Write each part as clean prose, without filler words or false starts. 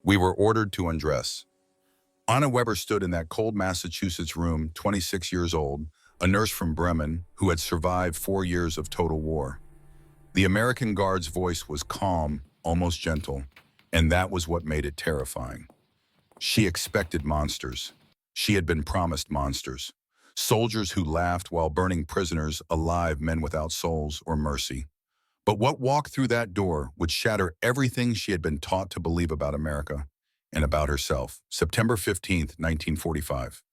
We were ordered to undress. Anna Weber stood in that cold Massachusetts room, 26 years old, a nurse from Bremen who had survived 4 years of total war. The American guard's voice was calm, almost gentle, and that was what made it terrifying. She expected monsters. She had been promised monsters. Soldiers who laughed while burning prisoners alive, men without souls or mercy. But what walked through that door would shatter everything she had been taught to believe about America and about herself. September 15th, 1945.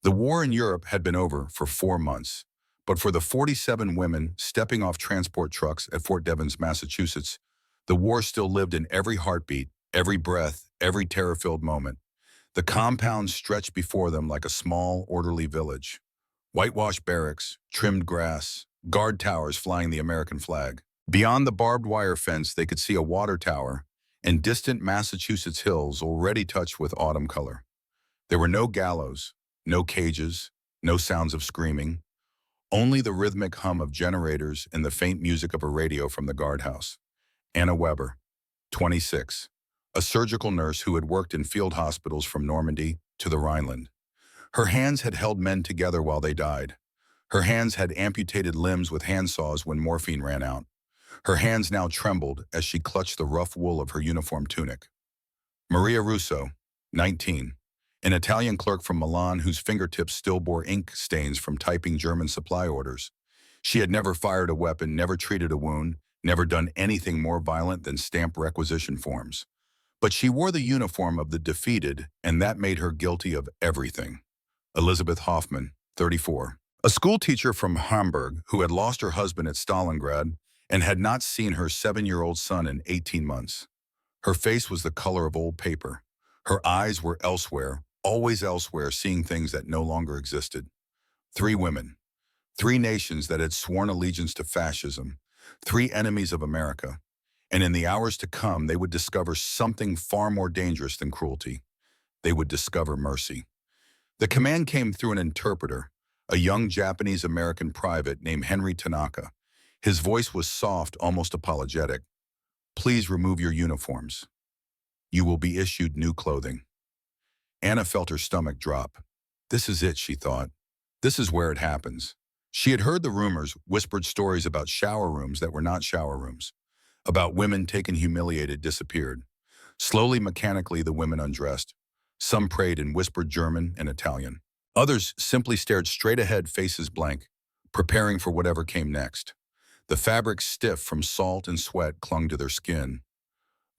The war in Europe had been over for 4 months, but for the 47 women stepping off transport trucks at Fort Devens, Massachusetts, the war still lived in every heartbeat, every breath, every terror-filled moment. The compound stretched before them like a small, orderly village. Whitewashed barracks, trimmed grass, guard towers flying the American flag. Beyond the barbed wire fence, they could see a water tower and distant Massachusetts hills already touched with autumn color. There were no gallows, no cages, no sounds of screaming, only the rhythmic hum of generators and the faint music of a radio from the guardhouse. Anna Weber, 26, a surgical nurse who had worked in field hospitals from Normandy to the Rhineland. Her hands had held men together while they died. Her hands had amputated limbs with handsaws when morphine ran out. Her hands now trembled as she clutched the rough wool of her uniform tunic. Maria Russo, 19, an Italian clerk from Milan whose fingertips still bore ink stains from typing German supply orders. She had never fired a weapon, never treated a wound, never done anything more violent than stamp requisition forms. But she wore the uniform of the defeated, and that made her guilty of everything. Elizabeth Hoffman, 34, a schoolteacher from Hamburg who had lost her husband at Stalingrad and had not seen her 7-year-old son in 18 months. Her face was the color of old paper. Her eyes were elsewhere, always elsewhere, seeing things that no longer existed. 3 women, 3 nations that had sworn allegiance to fascism, 3 enemies of America. And in the hours to come, they would discover something far more dangerous than cruelty. They would discover mercy. The command came through an interpreter, a young Japanese-American private named Henry Tanaka. His voice was soft, almost apologetic. Please remove your uniforms. You will be issued new clothing. Anna felt her stomach drop. This is it, she thought. This is where it happens. She had heard the rumors, whispered stories about shower rooms that were not shower rooms, about women taken humiliated, disappeared. Slowly, mechanically, the women undressed. Some prayed in whispered German and Italian. Others simply stared straight ahead, faces blank, preparing for whatever came next. The fabric, stiff from salt and sweat, clung to their skin.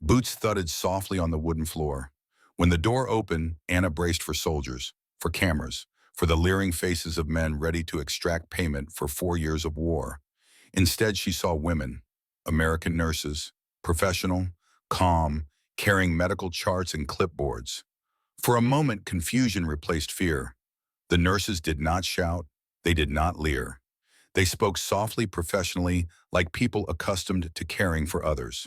Boots thudded softly on the wooden floor. When the door opened, Anna braced for soldiers, for cameras, for the leering faces of men ready to extract payment for 4 years of war. Instead, she saw women, American nurses, professional, calm, carrying medical charts and clipboards. For a moment, confusion replaced fear. The nurses did not shout. They did not leer. They spoke softly, professionally, like people accustomed to caring for others.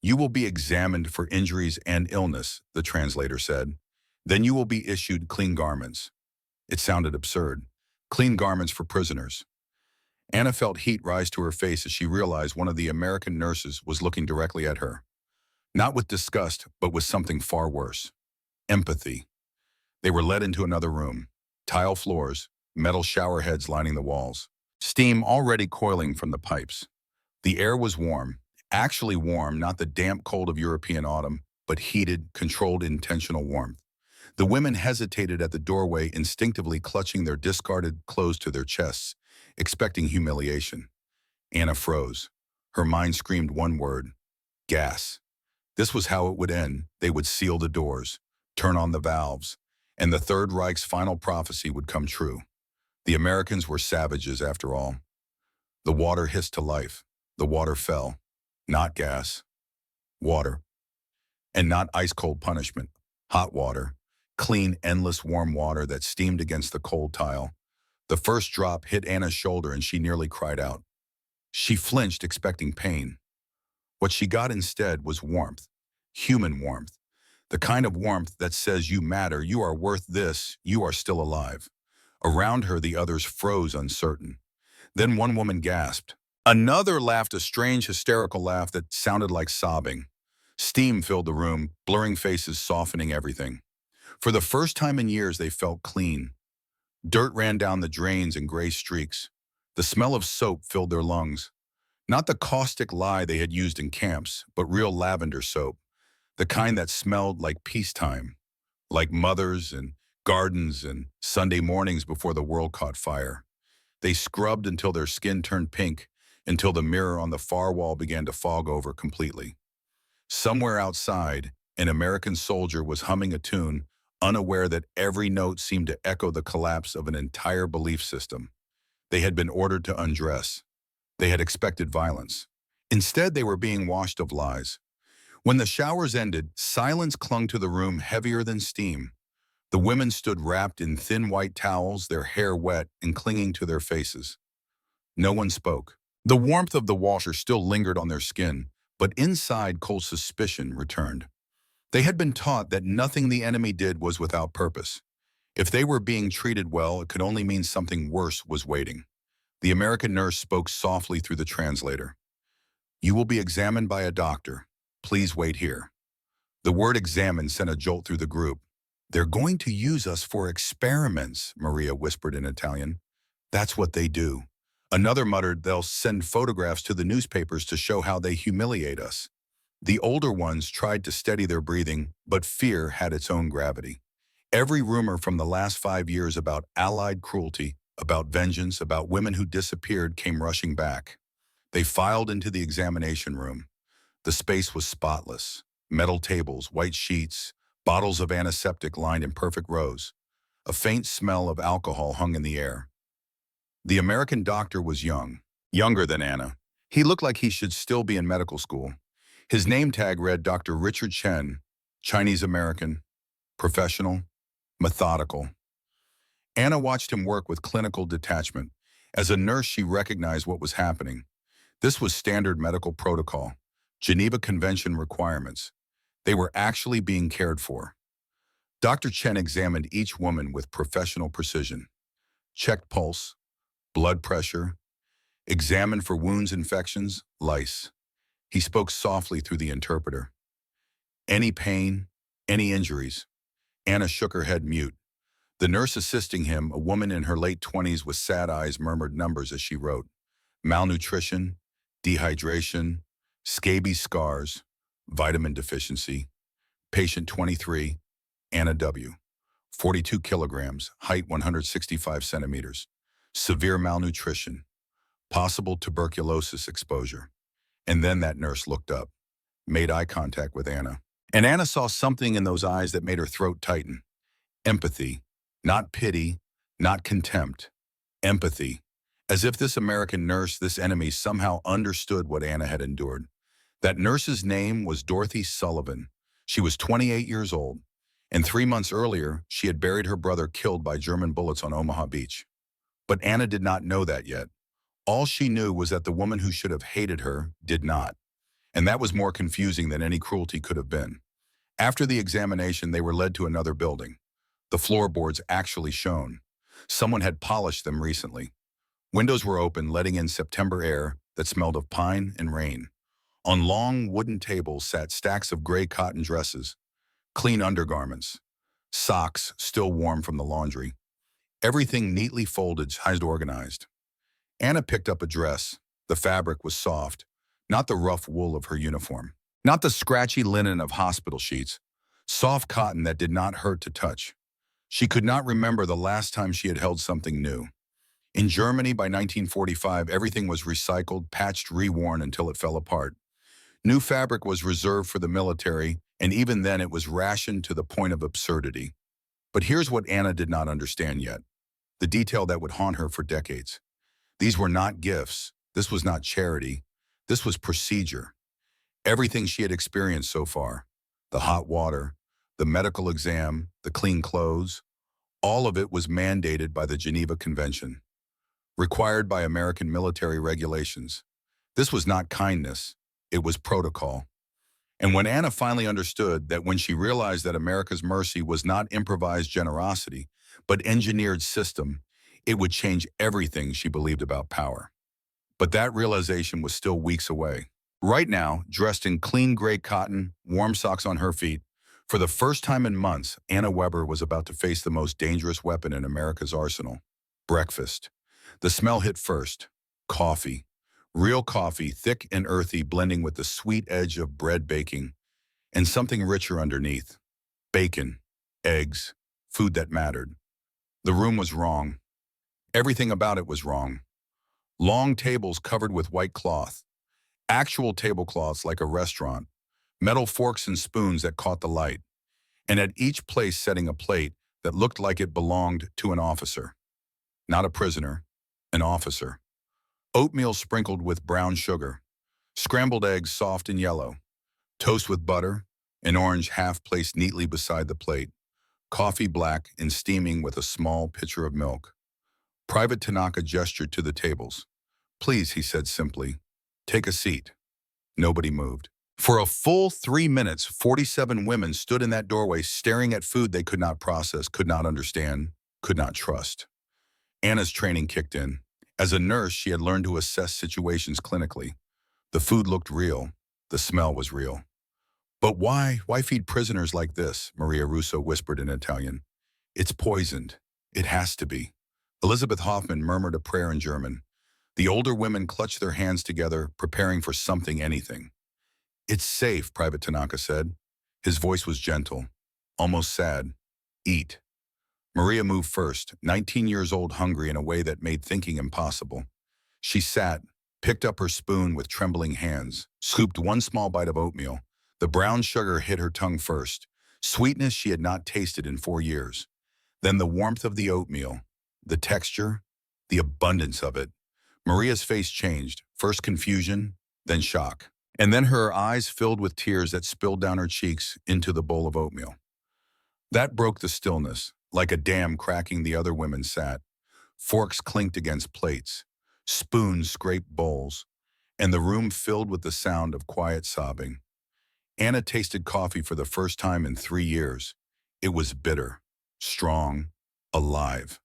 You will be examined for injuries and illness, the translator said. Then you will be issued clean garments. It sounded absurd. Clean garments for prisoners. Anna felt heat rise to her face as she realized one of the American nurses was looking directly at her. Not with disgust, but with something far worse. Empathy. They were led into another room. Tile floors, metal shower heads lining the walls. Steam already coiling from the pipes. The air was warm, actually warm, not the damp cold of European autumn, but heated, controlled, intentional warmth. The women hesitated at the doorway, instinctively clutching their discarded clothes to their chests, expecting humiliation. Anna froze. Her mind screamed one word: gas. This was how it would end. They would seal the doors, turn on the valves, and the Third Reich's final prophecy would come true. The Americans were savages, after all. The water hissed to life. The water fell. Not gas. Water. And not ice-cold punishment. Hot water. Clean, endless warm water that steamed against the cold tile. The first drop hit Anna's shoulder and she nearly cried out. She flinched, expecting pain. What she got instead was warmth. Human warmth. The kind of warmth that says you matter, you are worth this, you are still alive. Around her, the others froze, uncertain. Then one woman gasped. Another laughed, a strange, hysterical laugh that sounded like sobbing. Steam filled the room, blurring faces softening everything. For the first time in years, they felt clean. Dirt ran down the drains in gray streaks. The smell of soap filled their lungs. Not the caustic lye they had used in camps, but real lavender soap, the kind that smelled like peacetime, like mothers and gardens and Sunday mornings before the world caught fire. They scrubbed until their skin turned pink, until the mirror on the far wall began to fog over completely. Somewhere outside, an American soldier was humming a tune, unaware that every note seemed to echo the collapse of an entire belief system. They had been ordered to undress. They had expected violence. Instead, they were being washed of lies. When the showers ended, silence clung to the room heavier than steam. The women stood wrapped in thin white towels, their hair wet and clinging to their faces. No one spoke. The warmth of the washer still lingered on their skin, but inside cold suspicion returned. They had been taught that nothing the enemy did was without purpose. If they were being treated well, it could only mean something worse was waiting. The American nurse spoke softly through the translator. "You will be examined by a doctor. Please wait here." The word examine sent a jolt through the group. "They're going to use us for experiments," Maria whispered in Italian. "That's what they do." Another muttered, "They'll send photographs to the newspapers to show how they humiliate us." The older ones tried to steady their breathing, but fear had its own gravity. Every rumor from the last 5 years about Allied cruelty, about vengeance, about women who disappeared came rushing back. They filed into the examination room. The space was spotless. Metal tables, white sheets, bottles of antiseptic lined in perfect rows. A faint smell of alcohol hung in the air. The American doctor was young, younger than Anna. He looked like he should still be in medical school. His name tag read Dr. Richard Chen, Chinese-American, professional, methodical. Anna watched him work with clinical detachment. As a nurse, she recognized what was happening. This was standard medical protocol, Geneva Convention requirements. They were actually being cared for. Dr. Chen examined each woman with professional precision. Checked pulse, blood pressure, examined for wounds, infections, lice. He spoke softly through the interpreter. "Any pain, any injuries?" Anna shook her head mute. The nurse assisting him, a woman in her late 20s with sad eyes, murmured numbers as she wrote. Malnutrition, dehydration, scabies scars, vitamin deficiency. Patient 23, Anna W. 42 kilograms, height 165 centimeters. Severe malnutrition, possible tuberculosis exposure. And then that nurse looked up, made eye contact with Anna. And Anna saw something in those eyes that made her throat tighten. Empathy, not pity, not contempt. Empathy, as if this American nurse, this enemy, somehow understood what Anna had endured. That nurse's name was Dorothy Sullivan. She was 28 years old, and 3 months earlier, she had buried her brother killed by German bullets on Omaha Beach. But Anna did not know that yet. All she knew was that the woman who should have hated her did not. And that was more confusing than any cruelty could have been. After the examination, they were led to another building. The floorboards actually shone. Someone had polished them recently. Windows were open, letting in September air that smelled of pine and rain. On long wooden tables sat stacks of gray cotton dresses, clean undergarments, socks still warm from the laundry. Everything neatly folded, sized, organized. Anna picked up a dress. The fabric was soft, not the rough wool of her uniform, not the scratchy linen of hospital sheets, soft cotton that did not hurt to touch. She could not remember the last time she had held something new. In Germany, by 1945, everything was recycled, patched, reworn until it fell apart. New fabric was reserved for the military, and even then it was rationed to the point of absurdity. But here's what Anna did not understand yet, the detail that would haunt her for decades. These were not gifts. This was not charity. This was procedure. Everything she had experienced so far, the hot water, the medical exam, the clean clothes, all of it was mandated by the Geneva Convention, required by American military regulations. This was not kindness, it was protocol. And when Anna finally understood that, when she realized that America's mercy was not improvised generosity, but engineered system, it would change everything she believed about power. But that realization was still weeks away. Right now, dressed in clean gray cotton, warm socks on her feet, for the first time in months, Anna Weber was about to face the most dangerous weapon in America's arsenal: breakfast. The smell hit first. Coffee. Real coffee, thick and earthy, blending with the sweet edge of bread baking, and something richer underneath. Bacon. Eggs. Food that mattered. The room was wrong. Everything about it was wrong. Long tables covered with white cloth. Actual tablecloths like a restaurant. Metal forks and spoons that caught the light. And at each place setting a plate that looked like it belonged to an officer. Not a prisoner, an officer. Oatmeal sprinkled with brown sugar. Scrambled eggs soft and yellow. Toast with butter. An orange half placed neatly beside the plate. Coffee black and steaming with a small pitcher of milk. Private Tanaka gestured to the tables. "Please," he said simply, "take a seat." Nobody moved. For a full 3 minutes, 47 women stood in that doorway staring at food they could not process, could not understand, could not trust. Anna's training kicked in. As a nurse, she had learned to assess situations clinically. The food looked real. The smell was real. "But why? Why feed prisoners like this?" Maria Russo whispered in Italian. "It's poisoned. It has to be." Elizabeth Hoffman murmured a prayer in German. The older women clutched their hands together, preparing for something, anything. "It's safe," Private Tanaka said. His voice was gentle, almost sad. "Eat." Maria moved first, 19 years old, hungry in a way that made thinking impossible. She sat, picked up her spoon with trembling hands, scooped one small bite of oatmeal. The brown sugar hit her tongue first, sweetness she had not tasted in 4 years. Then the warmth of the oatmeal, the texture, the abundance of it. Maria's face changed, first confusion, then shock. And then her eyes filled with tears that spilled down her cheeks into the bowl of oatmeal. That broke the stillness. Like a dam cracking, the other women sat. Forks clinked against plates. Spoons scraped bowls. And the room filled with the sound of quiet sobbing. Anna tasted coffee for the first time in 3 years. It was bitter, strong, alive.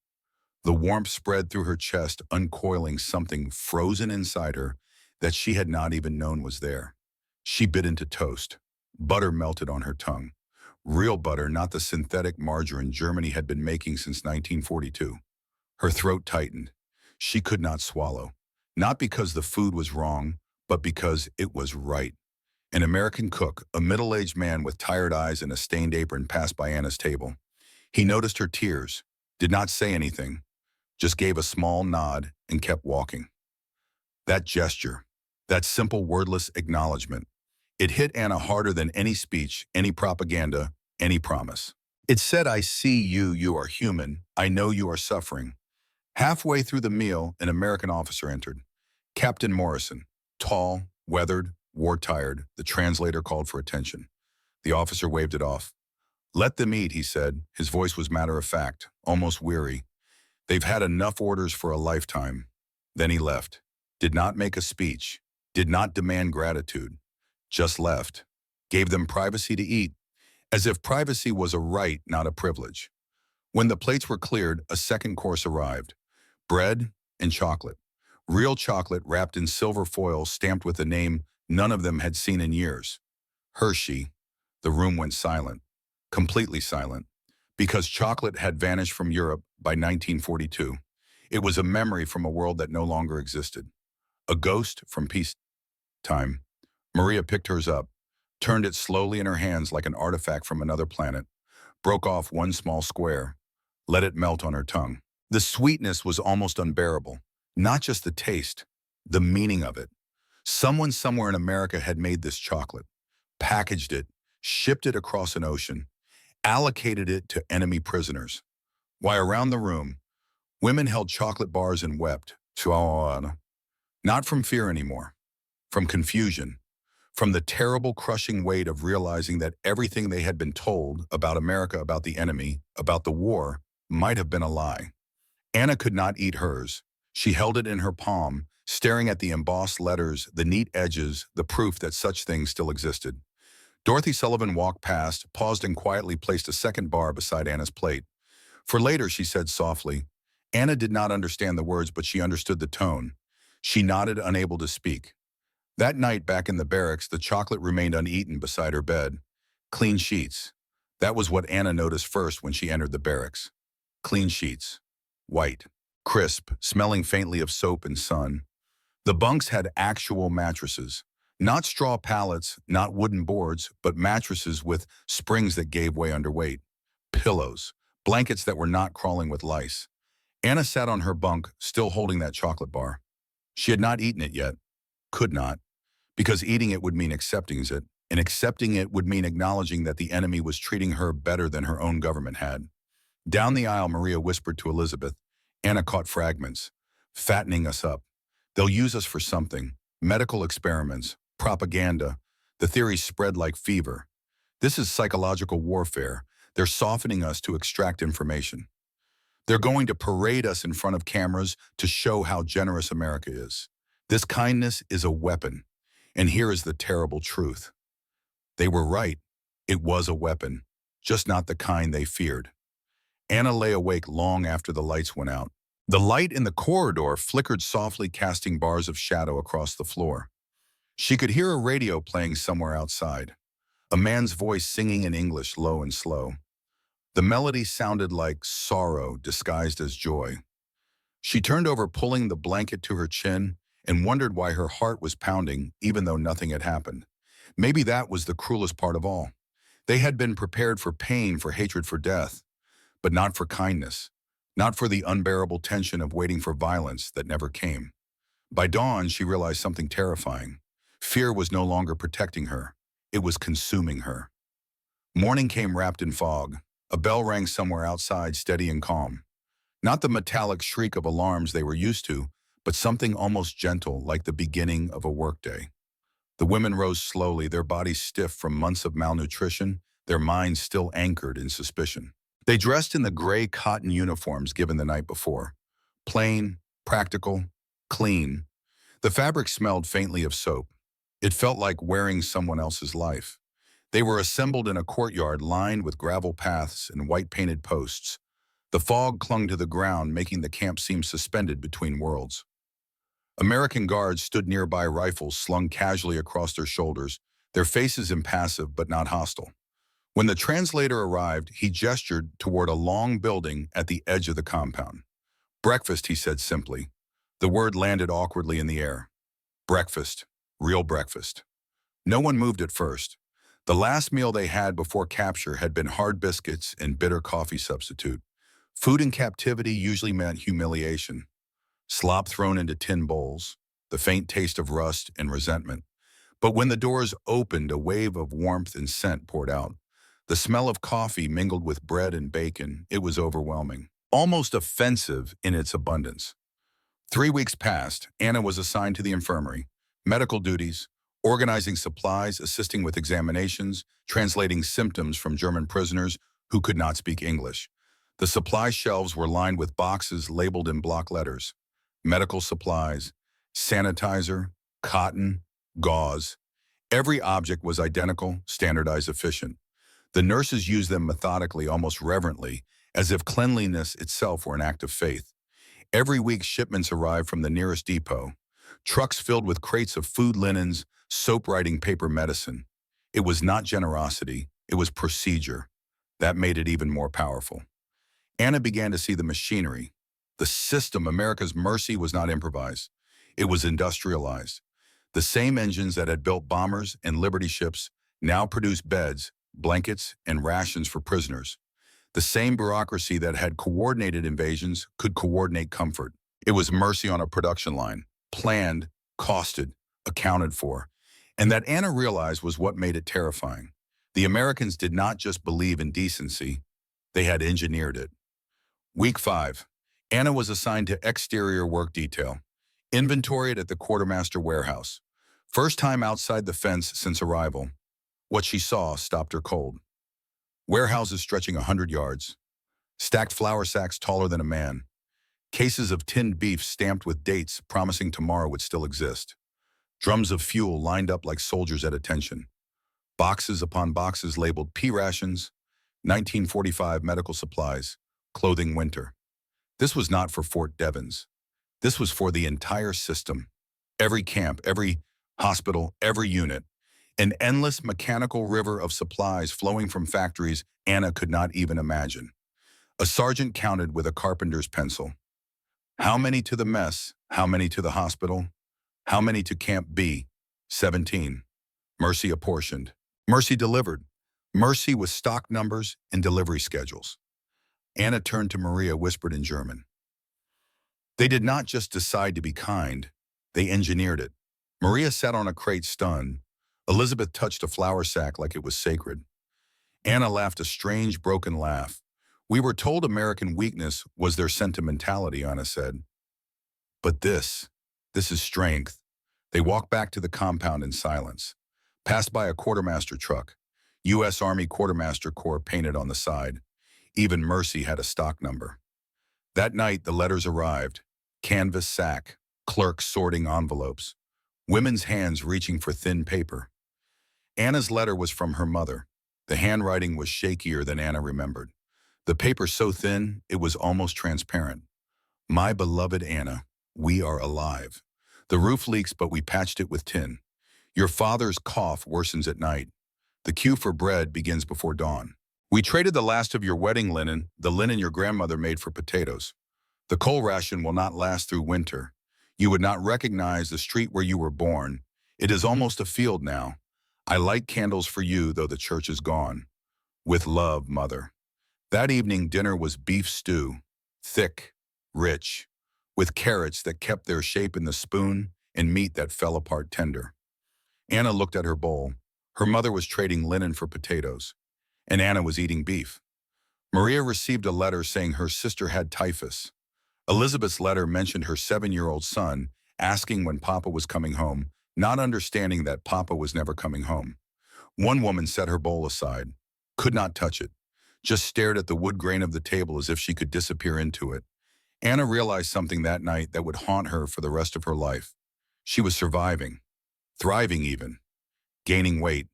The warmth spread through her chest, uncoiling something frozen inside her that she had not even known was there. She bit into toast. Butter melted on her tongue. Real butter, not the synthetic margarine Germany had been making since 1942. Her throat tightened. She could not swallow. Not because the food was wrong, but because it was right. An American cook, a middle-aged man with tired eyes and a stained apron, passed by Anna's table. He noticed her tears, did not say anything, just gave a small nod and kept walking. That gesture, that simple wordless acknowledgement, it hit Anna harder than any speech, any propaganda, any promise. It said, "I see you, you are human, I know you are suffering." Halfway through the meal, an American officer entered. Captain Morrison, tall, weathered, war-tired. The translator called for attention. The officer waved it off. "Let them eat," he said. His voice was matter-of-fact, almost weary. "They've had enough orders for a lifetime." Then he left. Did not make a speech. Did not demand gratitude. Just left. Gave them privacy to eat, as if privacy was a right, not a privilege. When the plates were cleared, a second course arrived. Bread and chocolate. Real chocolate wrapped in silver foil stamped with a name none of them had seen in years. Hershey. The room went silent. Completely silent. Because chocolate had vanished from Europe by 1942. It was a memory from a world that no longer existed. A ghost from peacetime. Maria picked hers up, turned it slowly in her hands like an artifact from another planet, broke off one small square, let it melt on her tongue. The sweetness was almost unbearable. Not just the taste, the meaning of it. Someone somewhere in America had made this chocolate, packaged it, shipped it across an ocean, allocated it to enemy prisoners. While around the room, women held chocolate bars and wept. Not from fear anymore, from confusion, from the terrible crushing weight of realizing that everything they had been told about America, about the enemy, about the war, might have been a lie. Anna could not eat hers. She held it in her palm, staring at the embossed letters, the neat edges, the proof that such things still existed. Dorothy Sullivan walked past, paused and quietly placed a second bar beside Anna's plate. For later, she said softly. Anna did not understand the words, but she understood the tone. She nodded, unable to speak. That night back in the barracks, the chocolate remained uneaten beside her bed. Clean sheets. That was what Anna noticed first when she entered the barracks. Clean sheets. White. Crisp, smelling faintly of soap and sun. The bunks had actual mattresses. Not straw pallets, not wooden boards, but mattresses with springs that gave way under weight. Pillows. Blankets that were not crawling with lice. Anna sat on her bunk, still holding that chocolate bar. She had not eaten it yet. Could not. Because eating it would mean accepting it, and accepting it would mean acknowledging that the enemy was treating her better than her own government had. Down the aisle, Maria whispered to Elizabeth. Anna caught fragments. Fattening us up. They'll use us for something. Medical experiments, propaganda. The theories spread like fever. This is psychological warfare. They're softening us to extract information. They're going to parade us in front of cameras to show how generous America is. This kindness is a weapon. And here is the terrible truth. They were right. It was a weapon, just not the kind they feared. Anna lay awake long after the lights went out. The light in the corridor flickered softly, casting bars of shadow across the floor. She could hear a radio playing somewhere outside, a man's voice singing in English, low and slow. The melody sounded like sorrow disguised as joy. She turned over, pulling the blanket to her chin, and wondered why her heart was pounding, even though nothing had happened. Maybe that was the cruelest part of all. They had been prepared for pain, for hatred, for death, but not for kindness, not for the unbearable tension of waiting for violence that never came. By dawn, she realized something terrifying. Fear was no longer protecting her. It was consuming her. Morning came wrapped in fog. A bell rang somewhere outside, steady and calm. Not the metallic shriek of alarms they were used to, but something almost gentle, like the beginning of a workday. The women rose slowly, their bodies stiff from months of malnutrition, their minds still anchored in suspicion. They dressed in the gray cotton uniforms given the night before. Plain, practical, clean. The fabric smelled faintly of soap. It felt like wearing someone else's life. They were assembled in a courtyard lined with gravel paths and white-painted posts. The fog clung to the ground, making the camp seem suspended between worlds. American guards stood nearby, rifles slung casually across their shoulders, their faces impassive but not hostile. When the translator arrived, he gestured toward a long building at the edge of the compound. Breakfast, he said simply. The word landed awkwardly in the air. Breakfast. Real breakfast. No one moved at first. The last meal they had before capture had been hard biscuits and bitter coffee substitute. Food in captivity usually meant humiliation. Slop thrown into tin bowls, the faint taste of rust and resentment. But when the doors opened, a wave of warmth and scent poured out. The smell of coffee mingled with bread and bacon. It was overwhelming, almost offensive in its abundance. 3 weeks passed. Anna was assigned to the infirmary. Medical duties, organizing supplies, assisting with examinations, translating symptoms from German prisoners who could not speak English. The supply shelves were lined with boxes labeled in block letters. Medical supplies, sanitizer, cotton, gauze. Every object was identical, standardized, efficient. The nurses used them methodically, almost reverently, as if cleanliness itself were an act of faith. Every week, shipments arrived from the nearest depot. Trucks filled with crates of food, linens, soap, writing paper, medicine. It was not generosity, it was procedure. That made it even more powerful. Anna began to see the machinery. The system. America's mercy was not improvised. It was industrialized. The same engines that had built bombers and Liberty ships now produced beds, blankets, and rations for prisoners. The same bureaucracy that had coordinated invasions could coordinate comfort. It was mercy on a production line, planned, costed, accounted for. And that Anna realized was what made it terrifying. The Americans did not just believe in decency, they had engineered it. Week 5. Anna was assigned to exterior work detail. Inventoried at the quartermaster warehouse. First time outside the fence since arrival. What she saw stopped her cold. Warehouses stretching 100 yards. Stacked flour sacks taller than a man. Cases of tinned beef stamped with dates promising tomorrow would still exist. Drums of fuel lined up like soldiers at attention. Boxes upon boxes labeled P rations, 1945 medical supplies, clothing winter. This was not for Fort Devens. This was for the entire system. Every camp, every hospital, every unit. An endless mechanical river of supplies flowing from factories Anna could not even imagine. A sergeant counted with a carpenter's pencil. How many to the mess? How many to the hospital? How many to Camp B? 17. Mercy apportioned. Mercy delivered. Mercy with stock numbers and delivery schedules. Anna turned to Maria, whispered in German. They did not just decide to be kind, they engineered it. Maria sat on a crate stunned. Elizabeth touched a flour sack like it was sacred. Anna laughed a strange, broken laugh. We were told American weakness was their sentimentality, Anna said. But this is strength. They walked back to the compound in silence, passed by a quartermaster truck, U.S. Army Quartermaster Corps painted on the side. Even Mercy had a stock number. That night, the letters arrived. Canvas sack, clerks sorting envelopes, women's hands reaching for thin paper. Anna's letter was from her mother. The handwriting was shakier than Anna remembered. The paper so thin, it was almost transparent. My beloved Anna, we are alive. The roof leaks, but we patched it with tin. Your father's cough worsens at night. The queue for bread begins before dawn. We traded the last of your wedding linen, the linen your grandmother made, for potatoes. The coal ration will not last through winter. You would not recognize the street where you were born. It is almost a field now. I light candles for you, though the church is gone. With love, Mother. That evening, dinner was beef stew, thick, rich, with carrots that kept their shape in the spoon and meat that fell apart tender. Anna looked at her bowl. Her mother was trading linen for potatoes, and Anna was eating beef. Maria received a letter saying her sister had typhus. Elizabeth's letter mentioned her 7-year-old son, asking when Papa was coming home, not understanding that Papa was never coming home. One woman set her bowl aside, could not touch it, just stared at the wood grain of the table as if she could disappear into it. Anna realized something that night that would haunt her for the rest of her life. She was surviving, thriving even, gaining weight,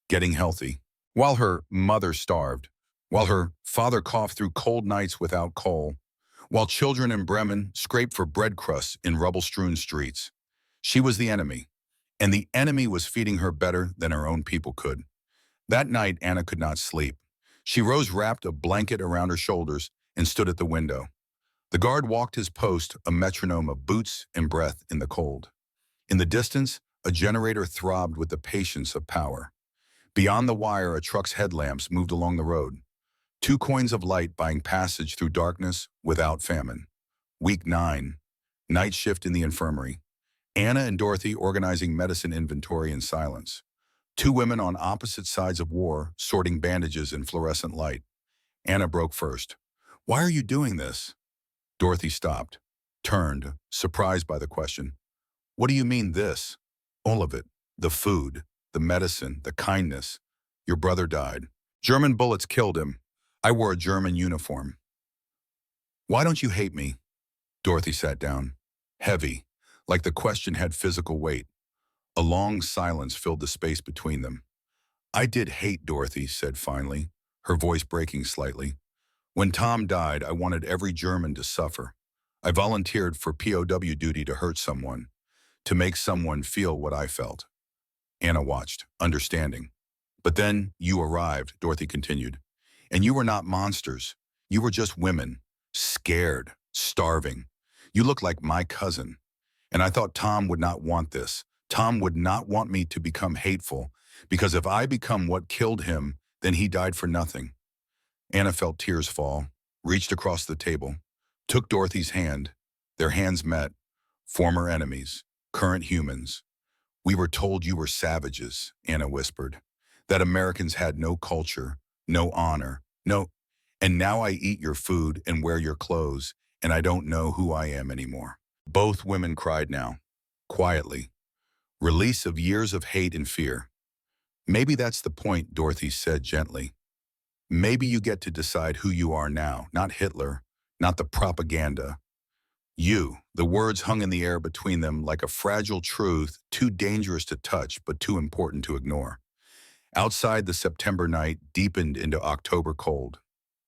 getting healthy, while her mother starved, while her father coughed through cold nights without coal, while children in Bremen scraped for bread crusts in rubble-strewn streets. She was the enemy, and the enemy was feeding her better than her own people could. That night, Anna could not sleep. She rose, wrapped a blanket around her shoulders, and stood at the window. The guard walked his post, a metronome of boots and breath in the cold. In the distance, a generator throbbed with the patience of power. Beyond the wire, a truck's headlamps moved along the road. 2 coins of light buying passage through darkness without famine. Week 9. Night shift in the infirmary. Anna and Dorothy organizing medicine inventory in silence. 2 women on opposite sides of war, sorting bandages in fluorescent light. Anna broke first. Why are you doing this? Dorothy stopped, turned, surprised by the question. What do you mean this? All of it. The food, the medicine, the kindness. Your brother died. German bullets killed him. I wore a German uniform. Why don't you hate me? Dorothy sat down, heavy, like the question had physical weight. A long silence filled the space between them. I did hate, Dorothy said finally, her voice breaking slightly. When Tom died, I wanted every German to suffer. I volunteered for POW duty to hurt someone, to make someone feel what I felt. Anna watched, understanding. But then you arrived, Dorothy continued. And you were not monsters. You were just women, scared, starving. You look like my cousin. And I thought Tom would not want this. Tom would not want me to become hateful, because if I become what killed him, then he died for nothing. Anna felt tears fall, reached across the table, took Dorothy's hand. Their hands met. Former enemies, current humans. We were told you were savages, Anna whispered, that Americans had no culture, no honor, no... And now I eat your food and wear your clothes, and I don't know who I am anymore. Both women cried now, quietly. Release of years of hate and fear. Maybe that's the point, Dorothy said gently. Maybe you get to decide who you are now, not Hitler, not the propaganda. You, the words hung in the air between them like a fragile truth, too dangerous to touch but too important to ignore. Outside, the September night deepened into October cold.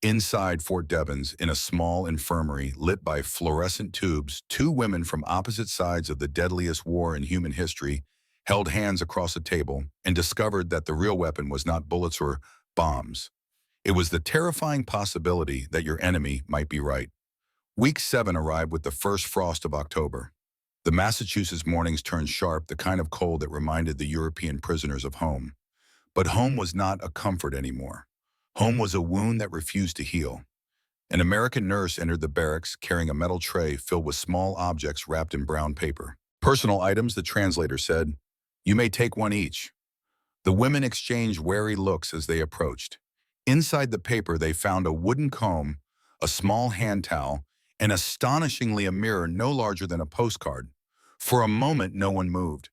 Inside Fort Devens, in a small infirmary lit by fluorescent tubes, 2 women from opposite sides of the deadliest war in human history held hands across a table, and discovered that the real weapon was not bullets or bombs. It was the terrifying possibility that your enemy might be right. Week 7 arrived with the first frost of October. The Massachusetts mornings turned sharp, the kind of cold that reminded the European prisoners of home. But home was not a comfort anymore. Home was a wound that refused to heal. An American nurse entered the barracks carrying a metal tray filled with small objects wrapped in brown paper. Personal items, the translator said. You may take one each. The women exchanged wary looks as they approached. Inside the paper, they found a wooden comb, a small hand towel, and astonishingly a mirror no larger than a postcard. For a moment, no one moved.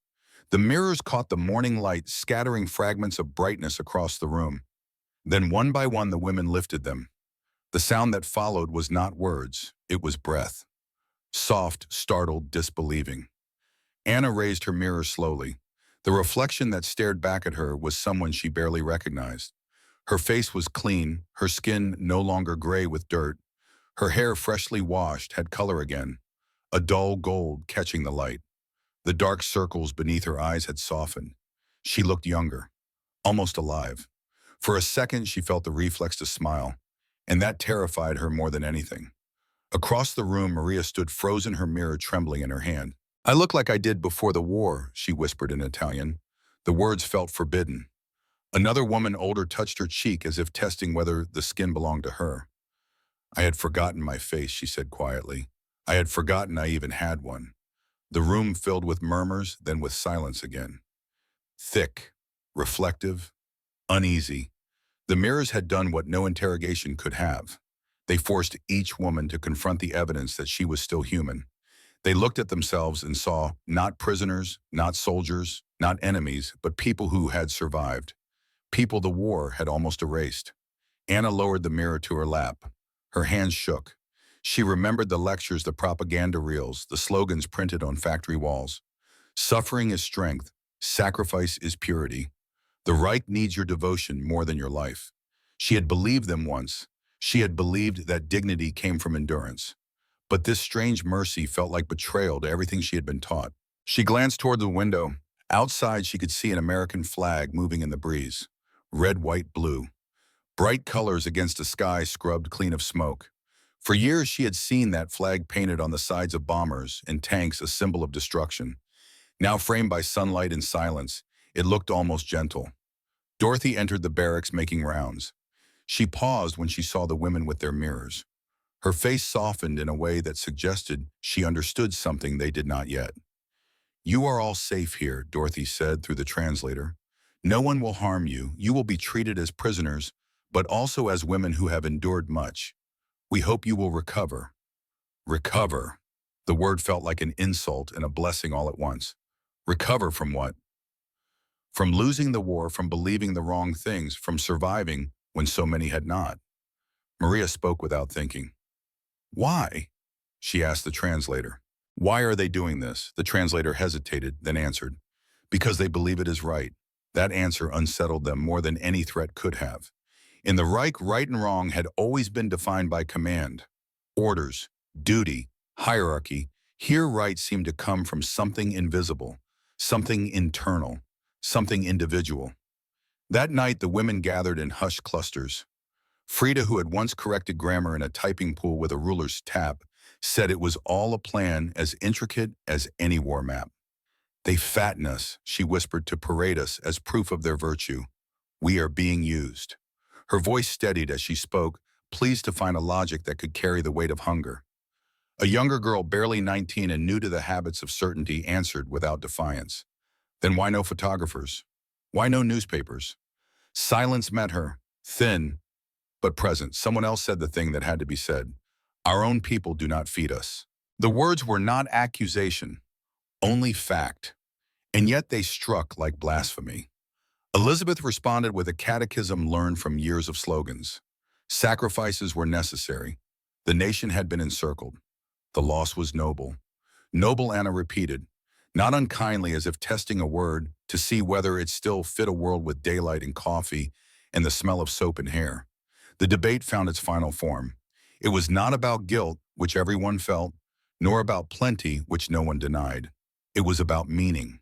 The mirrors caught the morning light, scattering fragments of brightness across the room. Then one by one, the women lifted them. The sound that followed was not words, it was breath. Soft, startled, disbelieving. Anna raised her mirror slowly. The reflection that stared back at her was someone she barely recognized. Her face was clean, her skin no longer gray with dirt. Her hair, freshly washed, had color again, a dull gold catching the light. The dark circles beneath her eyes had softened. She looked younger, almost alive. For a second, she felt the reflex to smile, and that terrified her more than anything. Across the room, Maria stood frozen, her mirror trembling in her hand. I look like I did before the war, she whispered in Italian. The words felt forbidden. Another woman, older, touched her cheek as if testing whether the skin belonged to her. I had forgotten my face, she said quietly. I had forgotten I even had one. The room filled with murmurs, then with silence again. Thick, reflective, uneasy. The mirrors had done what no interrogation could have. They forced each woman to confront the evidence that she was still human. They looked at themselves and saw not prisoners, not soldiers, not enemies, but people who had survived. People the war had almost erased. Anna lowered the mirror to her lap. Her hands shook. She remembered the lectures, the propaganda reels, the slogans printed on factory walls. Suffering is strength. Sacrifice is purity. The Reich needs your devotion more than your life. She had believed them once. She had believed that dignity came from endurance. But this strange mercy felt like betrayal to everything she had been taught. She glanced toward the window. Outside, she could see an American flag moving in the breeze. Red, white, blue. Bright colors against a sky scrubbed clean of smoke. For years, she had seen that flag painted on the sides of bombers and tanks, a symbol of destruction. Now framed by sunlight and silence, it looked almost gentle. Dorothy entered the barracks making rounds. She paused when she saw the women with their mirrors. Her face softened in a way that suggested she understood something they did not yet. You are all safe here, Dorothy said through the translator. No one will harm you. You will be treated as prisoners, but also as women who have endured much. We hope you will recover. Recover. The word felt like an insult and a blessing all at once. Recover from what? From losing the war, from believing the wrong things, from surviving when so many had not. Maria spoke without thinking. Why? She asked the translator. Why are they doing this? The translator hesitated, then answered. Because they believe it is right. That answer unsettled them more than any threat could have. In the Reich, right and wrong had always been defined by command, orders, duty, hierarchy. Here right seemed to come from something invisible, something internal, something individual. That night, the women gathered in hushed clusters. Frida, who had once corrected grammar in a typing pool with a ruler's tap, said it was all a plan as intricate as any war map. They fatten us, she whispered, to parade us as proof of their virtue. We are being used. Her voice steadied as she spoke, pleased to find a logic that could carry the weight of hunger. A younger girl, barely 19 and new to the habits of certainty, answered without defiance. Then why no photographers? Why no newspapers? Silence met her, thin, but present. Someone else said the thing that had to be said. Our own people do not feed us. The words were not accusation, only fact, and yet they struck like blasphemy. Elizabeth responded with a catechism learned from years of slogans. Sacrifices were necessary. The nation had been encircled. The loss was noble. Noble, Anna repeated, not unkindly, as if testing a word to see whether it still fit a world with daylight and coffee and the smell of soap and hair. The debate found its final form. It was not about guilt, which everyone felt, nor about plenty, which no one denied. It was about meaning.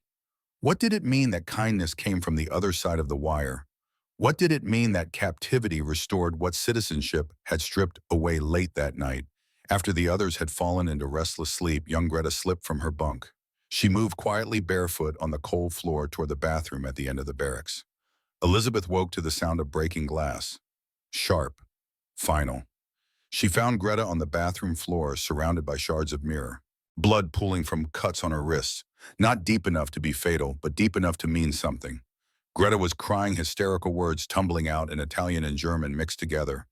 What did it mean that kindness came from the other side of the wire? What did it mean that captivity restored what citizenship had stripped away late that night? After the others had fallen into restless sleep, young Greta slipped from her bunk. She moved quietly barefoot on the cold floor toward the bathroom at the end of the barracks. Elizabeth woke to the sound of breaking glass. Sharp. Final. She found Greta on the bathroom floor, surrounded by shards of mirror. Blood pooling from cuts on her wrists. Not deep enough to be fatal, but deep enough to mean something. Greta was crying, hysterical words tumbling out in Italian and German mixed together.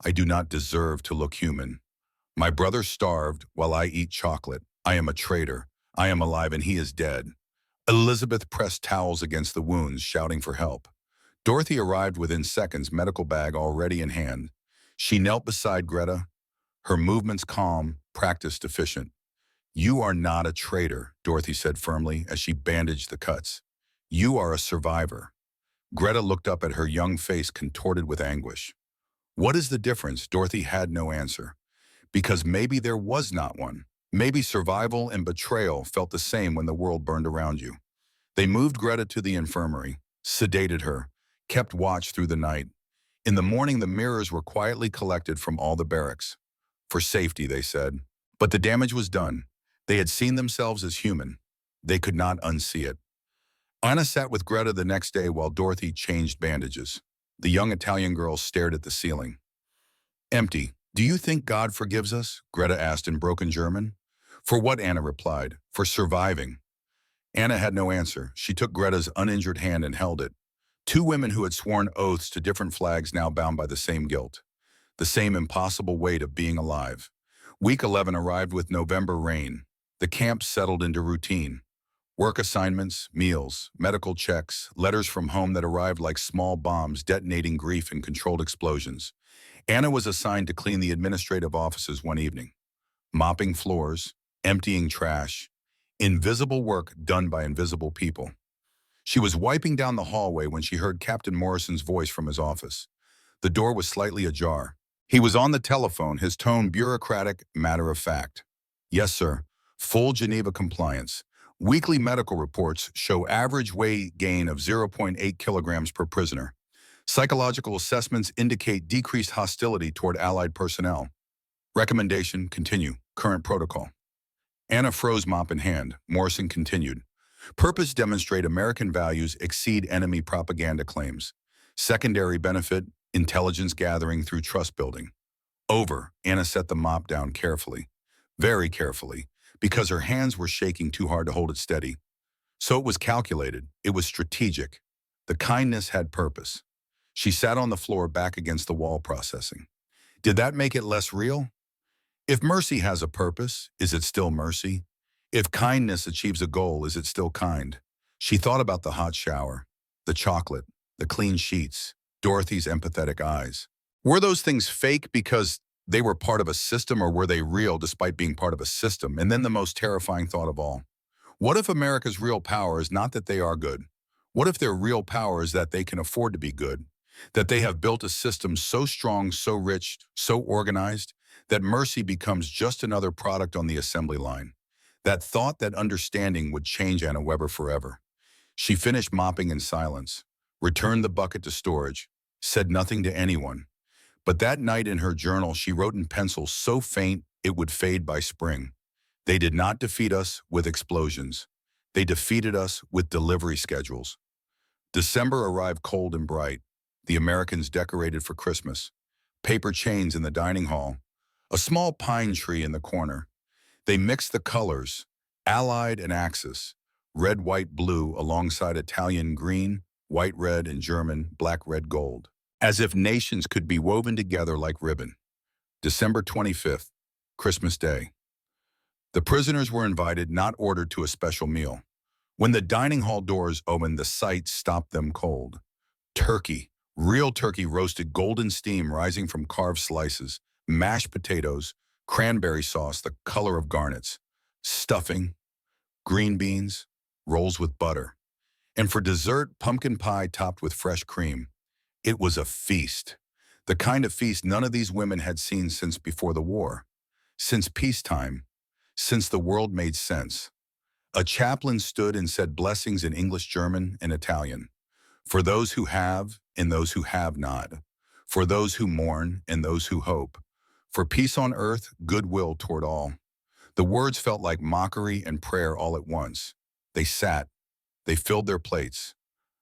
I do not deserve to look human. My brother starved while I eat chocolate. I am a traitor. I am alive and he is dead. Elizabeth pressed towels against the wounds, shouting for help. Dorothy arrived within seconds, medical bag already in hand. She knelt beside Greta, her movements calm, practice deficient. You are not a traitor, Dorothy said firmly as she bandaged the cuts. You are a survivor. Greta looked up at her young face contorted with anguish. What is the difference? Dorothy had no answer. Because maybe there was not one. Maybe survival and betrayal felt the same when the world burned around you. They moved Greta to the infirmary, sedated her, kept watch through the night. In the morning, the mirrors were quietly collected from all the barracks. For safety, they said. But the damage was done. They had seen themselves as human. They could not unsee it. Anna sat with Greta the next day while Dorothy changed bandages. The young Italian girl stared at the ceiling. Empty. Do you think God forgives us? Greta asked in broken German. For what? Anna replied. For surviving. Anna had no answer. She took Greta's uninjured hand and held it. Two women who had sworn oaths to different flags, now bound by the same guilt. The same impossible weight of being alive. Week 11 arrived with November rain. The camp settled into routine. Work assignments, meals, medical checks, letters from home that arrived like small bombs detonating grief and controlled explosions. Anna was assigned to clean the administrative offices one evening. Mopping floors, emptying trash, invisible work done by invisible people. She was wiping down the hallway when she heard Captain Morrison's voice from his office. The door was slightly ajar. He was on the telephone, his tone bureaucratic, matter-of-fact. Yes, sir. Full Geneva compliance. Weekly medical reports show average weight gain of 0.8 kilograms per prisoner. Psychological assessments indicate decreased hostility toward Allied personnel. Recommendation, continue. Current protocol. Anna froze, mop in hand. Morrison continued. Purpose, demonstrate American values exceed enemy propaganda claims. Secondary benefit, intelligence gathering through trust building. Over. Anna set the mop down carefully. Very carefully, because her hands were shaking too hard to hold it steady. So it was calculated. It was strategic. The kindness had purpose. She sat on the floor back against the wall, processing. Did that make it less real? If mercy has a purpose, is it still mercy? If kindness achieves a goal, is it still kind? She thought about the hot shower, the chocolate, the clean sheets, Dorothy's empathetic eyes. Were those things fake because they were part of a system, or were they real despite being part of a system? And then the most terrifying thought of all. What if America's real power is not that they are good? What if their real power is that they can afford to be good? That they have built a system so strong, so rich, so organized, that mercy becomes just another product on the assembly line. That thought, that understanding would change Anna Weber forever. She finished mopping in silence, returned the bucket to storage, said nothing to anyone. But that night in her journal, she wrote in pencil so faint it would fade by spring. They did not defeat us with explosions. They defeated us with delivery schedules. December arrived cold and bright. The Americans decorated for Christmas. Paper chains in the dining hall. A small pine tree in the corner. They mixed the colors, Allied and Axis, red, white, blue alongside Italian green, white, red, and German black, red, gold. As if nations could be woven together like ribbon. December 25th, Christmas Day. The prisoners were invited, not ordered to a special meal. When the dining hall doors opened, the sight stopped them cold. Turkey, real turkey, roasted, golden steam rising from carved slices, mashed potatoes, cranberry sauce the color of garnets, stuffing, green beans, rolls with butter. And for dessert, pumpkin pie topped with fresh cream. It was a feast. The kind of feast none of these women had seen since before the war. Since peacetime. Since the world made sense. A chaplain stood and said blessings in English, German, and Italian. For those who have and those who have not. For those who mourn and those who hope. For peace on earth, goodwill toward all. The words felt like mockery and prayer all at once. They sat. They filled their plates.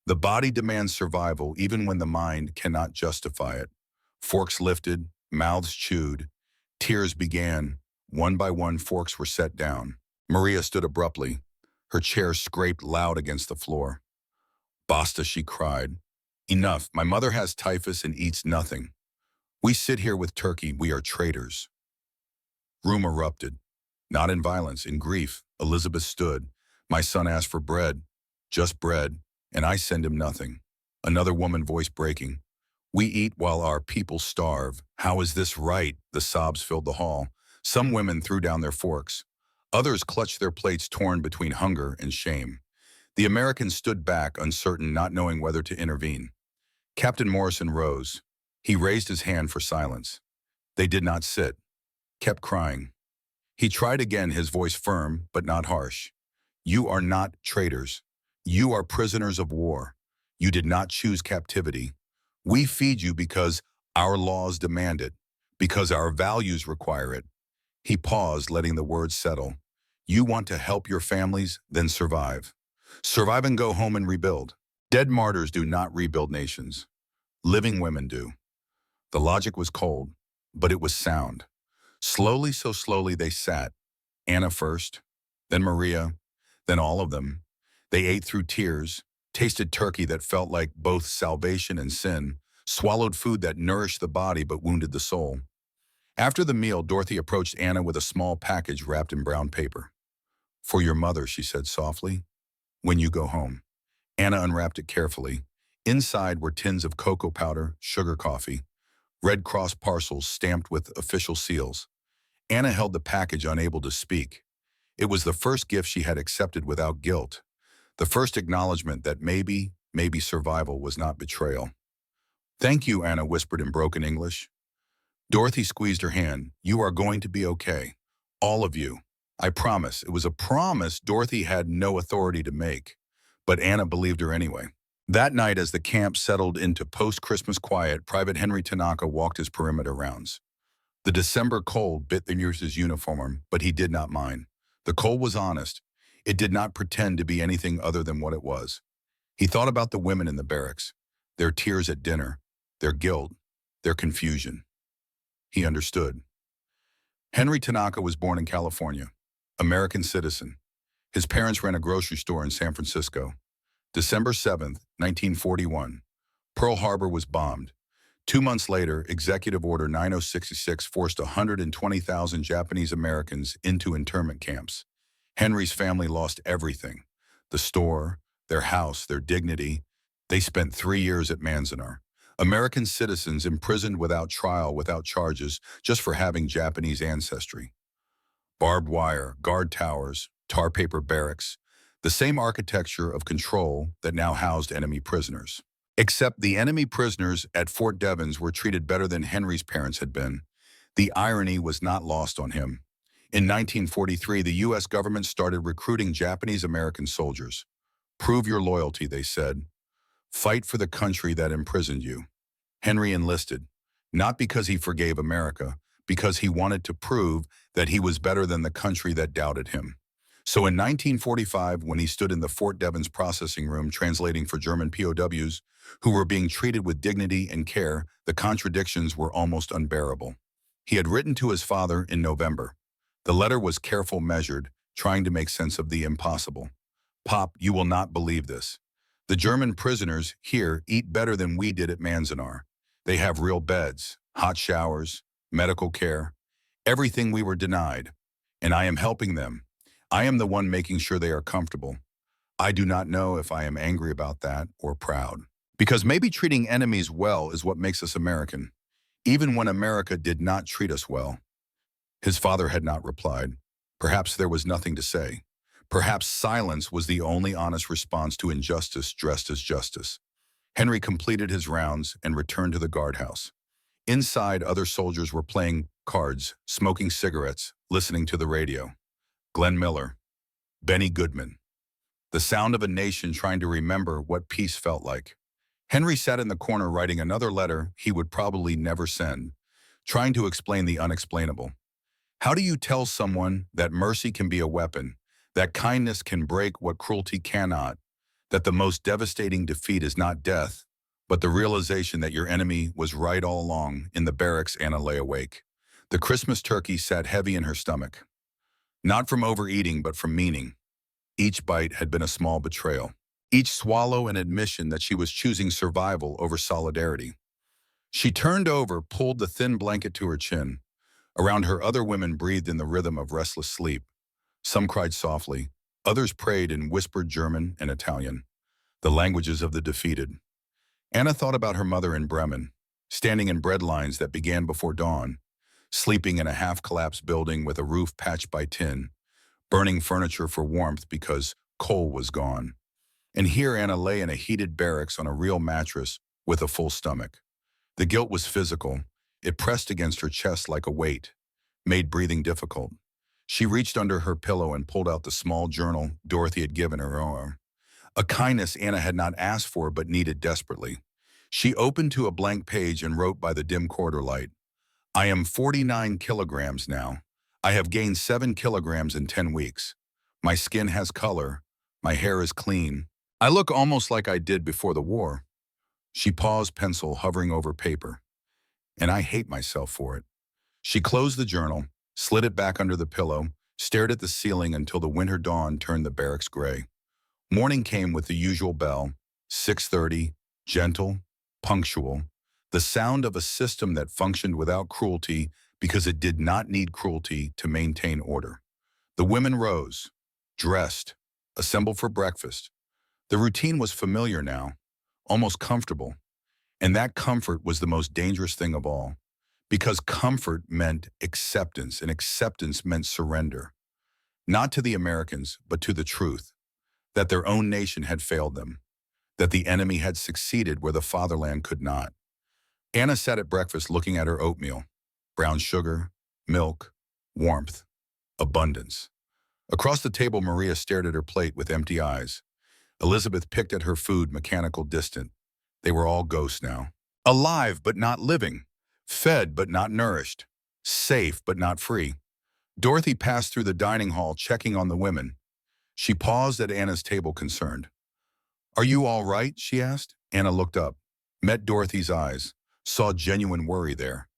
The body demands survival even when the mind cannot justify it. Forks lifted, mouths chewed. Tears began. One by one, forks were set down. Maria stood abruptly. Her chair scraped loud against the floor. Basta, she cried. Enough. My mother has typhus and eats nothing. We sit here with turkey. We are traitors. Room erupted. Not in violence, in grief. Elizabeth stood. My son asked for bread. Just bread. And I send him nothing. Another woman, voice breaking. We eat while our people starve. How is this right? The sobs filled the hall. Some women threw down their forks. Others clutched their plates, torn between hunger and shame. The Americans stood back, uncertain, not knowing whether to intervene. Captain Morrison rose. He raised his hand for silence. They did not sit. Kept crying. He tried again, his voice firm but not harsh. You are not traitors. You are prisoners of war. You did not choose captivity. We feed you because our laws demand it, because our values require it. He paused, letting the words settle. You want to help your families, then survive. Survive and go home and rebuild. Dead martyrs do not rebuild nations. Living women do. The logic was cold, but it was sound. Slowly, so slowly they sat. Anna first, then Maria, then all of them. They ate through tears, tasted turkey that felt like both salvation and sin, swallowed food that nourished the body but wounded the soul. After the meal, Dorothy approached Anna with a small package wrapped in brown paper. For your mother, she said softly, when you go home. Anna unwrapped it carefully. Inside were tins of cocoa powder, sugar coffee, Red Cross parcels stamped with official seals. Anna held the package, unable to speak. It was the first gift she had accepted without guilt. The first acknowledgement that maybe survival was not betrayal. Thank you, Anna whispered in broken English. Dorothy squeezed her hand. You are going to be okay. All of you. I promise. It was a promise Dorothy had no authority to make. But Anna believed her anyway. That night, as the camp settled into post-Christmas quiet, Private Henry Tanaka walked his perimeter rounds. The December cold bit the nurse's uniform, but he did not mind. The cold was honest. It did not pretend to be anything other than what it was. He thought about the women in the barracks, their tears at dinner, their guilt, their confusion. He understood. Henry Tanaka was born in California, American citizen. His parents ran a grocery store in San Francisco. December 7th, 1941. Pearl Harbor was bombed. 2 months later, Executive Order 9066 forced 120,000 Japanese Americans into internment camps. Henry's family lost everything. The store, their house, their dignity. They spent 3 years at Manzanar. American citizens imprisoned without trial, without charges, just for having Japanese ancestry. Barbed wire, guard towers, tar paper barracks, the same architecture of control that now housed enemy prisoners. Except the enemy prisoners at Fort Devens were treated better than Henry's parents had been. The irony was not lost on him. In 1943, the U.S. government started recruiting Japanese American soldiers. Prove your loyalty, they said. Fight for the country that imprisoned you. Henry enlisted, not because he forgave America, because he wanted to prove that he was better than the country that doubted him. So in 1945, when he stood in the Fort Devens processing room translating for German POWs who were being treated with dignity and care, the contradictions were almost unbearable. He had written to his father in November. The letter was careful, measured, trying to make sense of the impossible. Pop, you will not believe this. The German prisoners here eat better than we did at Manzanar. They have real beds, hot showers, medical care, everything we were denied. And I am helping them. I am the one making sure they are comfortable. I do not know if I am angry about that or proud. Because maybe treating enemies well is what makes us American, even when America did not treat us well. His father had not replied. Perhaps there was nothing to say. Perhaps silence was the only honest response to injustice dressed as justice. Henry completed his rounds and returned to the guardhouse. Inside, other soldiers were playing cards, smoking cigarettes, listening to the radio. Glenn Miller. Benny Goodman. The sound of a nation trying to remember what peace felt like. Henry sat in the corner writing another letter he would probably never send, trying to explain the unexplainable. How do you tell someone that mercy can be a weapon, that kindness can break what cruelty cannot, that the most devastating defeat is not death, but the realization that your enemy was right all along? In the barracks, Anna lay awake. The Christmas turkey sat heavy in her stomach, not from overeating, but from meaning. Each bite had been a small betrayal. Each swallow an admission that she was choosing survival over solidarity. She turned over, pulled the thin blanket to her chin. Around her, other women breathed in the rhythm of restless sleep. Some cried softly. Others prayed in whispered German and Italian, the languages of the defeated. Anna thought about her mother in Bremen, standing in bread lines that began before dawn, sleeping in a half-collapsed building with a roof patched by tin, burning furniture for warmth because coal was gone. And here Anna lay in a heated barracks on a real mattress with a full stomach. The guilt was physical. It pressed against her chest like a weight, made breathing difficult. She reached under her pillow and pulled out the small journal Dorothy had given her, a kindness Anna had not asked for but needed desperately. She opened to a blank page and wrote by the dim corridor light, "I am 49 kilograms now. I have gained 7 kilograms in 10 weeks. My skin has color. My hair is clean. I look almost like I did before the war." She paused, pencil hovering over paper. "And I hate myself for it." She closed the journal, slid it back under the pillow, stared at the ceiling until the winter dawn turned the barracks gray. Morning came with the usual bell, 6:30, gentle, punctual, the sound of a system that functioned without cruelty because it did not need cruelty to maintain order. The women rose, dressed, assembled for breakfast. The routine was familiar now, almost comfortable, and that comfort was the most dangerous thing of all, because comfort meant acceptance, and acceptance meant surrender, not to the Americans, but to the truth, that their own nation had failed them, that the enemy had succeeded where the fatherland could not. Anna sat at breakfast looking at her oatmeal, brown sugar, milk, warmth, abundance. Across the table, Maria stared at her plate with empty eyes. Elizabeth picked at her food, mechanical, distant. They were all ghosts now. Alive but not living, fed but not nourished, safe but not free. Dorothy passed through the dining hall, checking on the women. She paused at Anna's table, concerned. "Are you all right?" she asked. Anna looked up, met Dorothy's eyes, saw genuine worry there,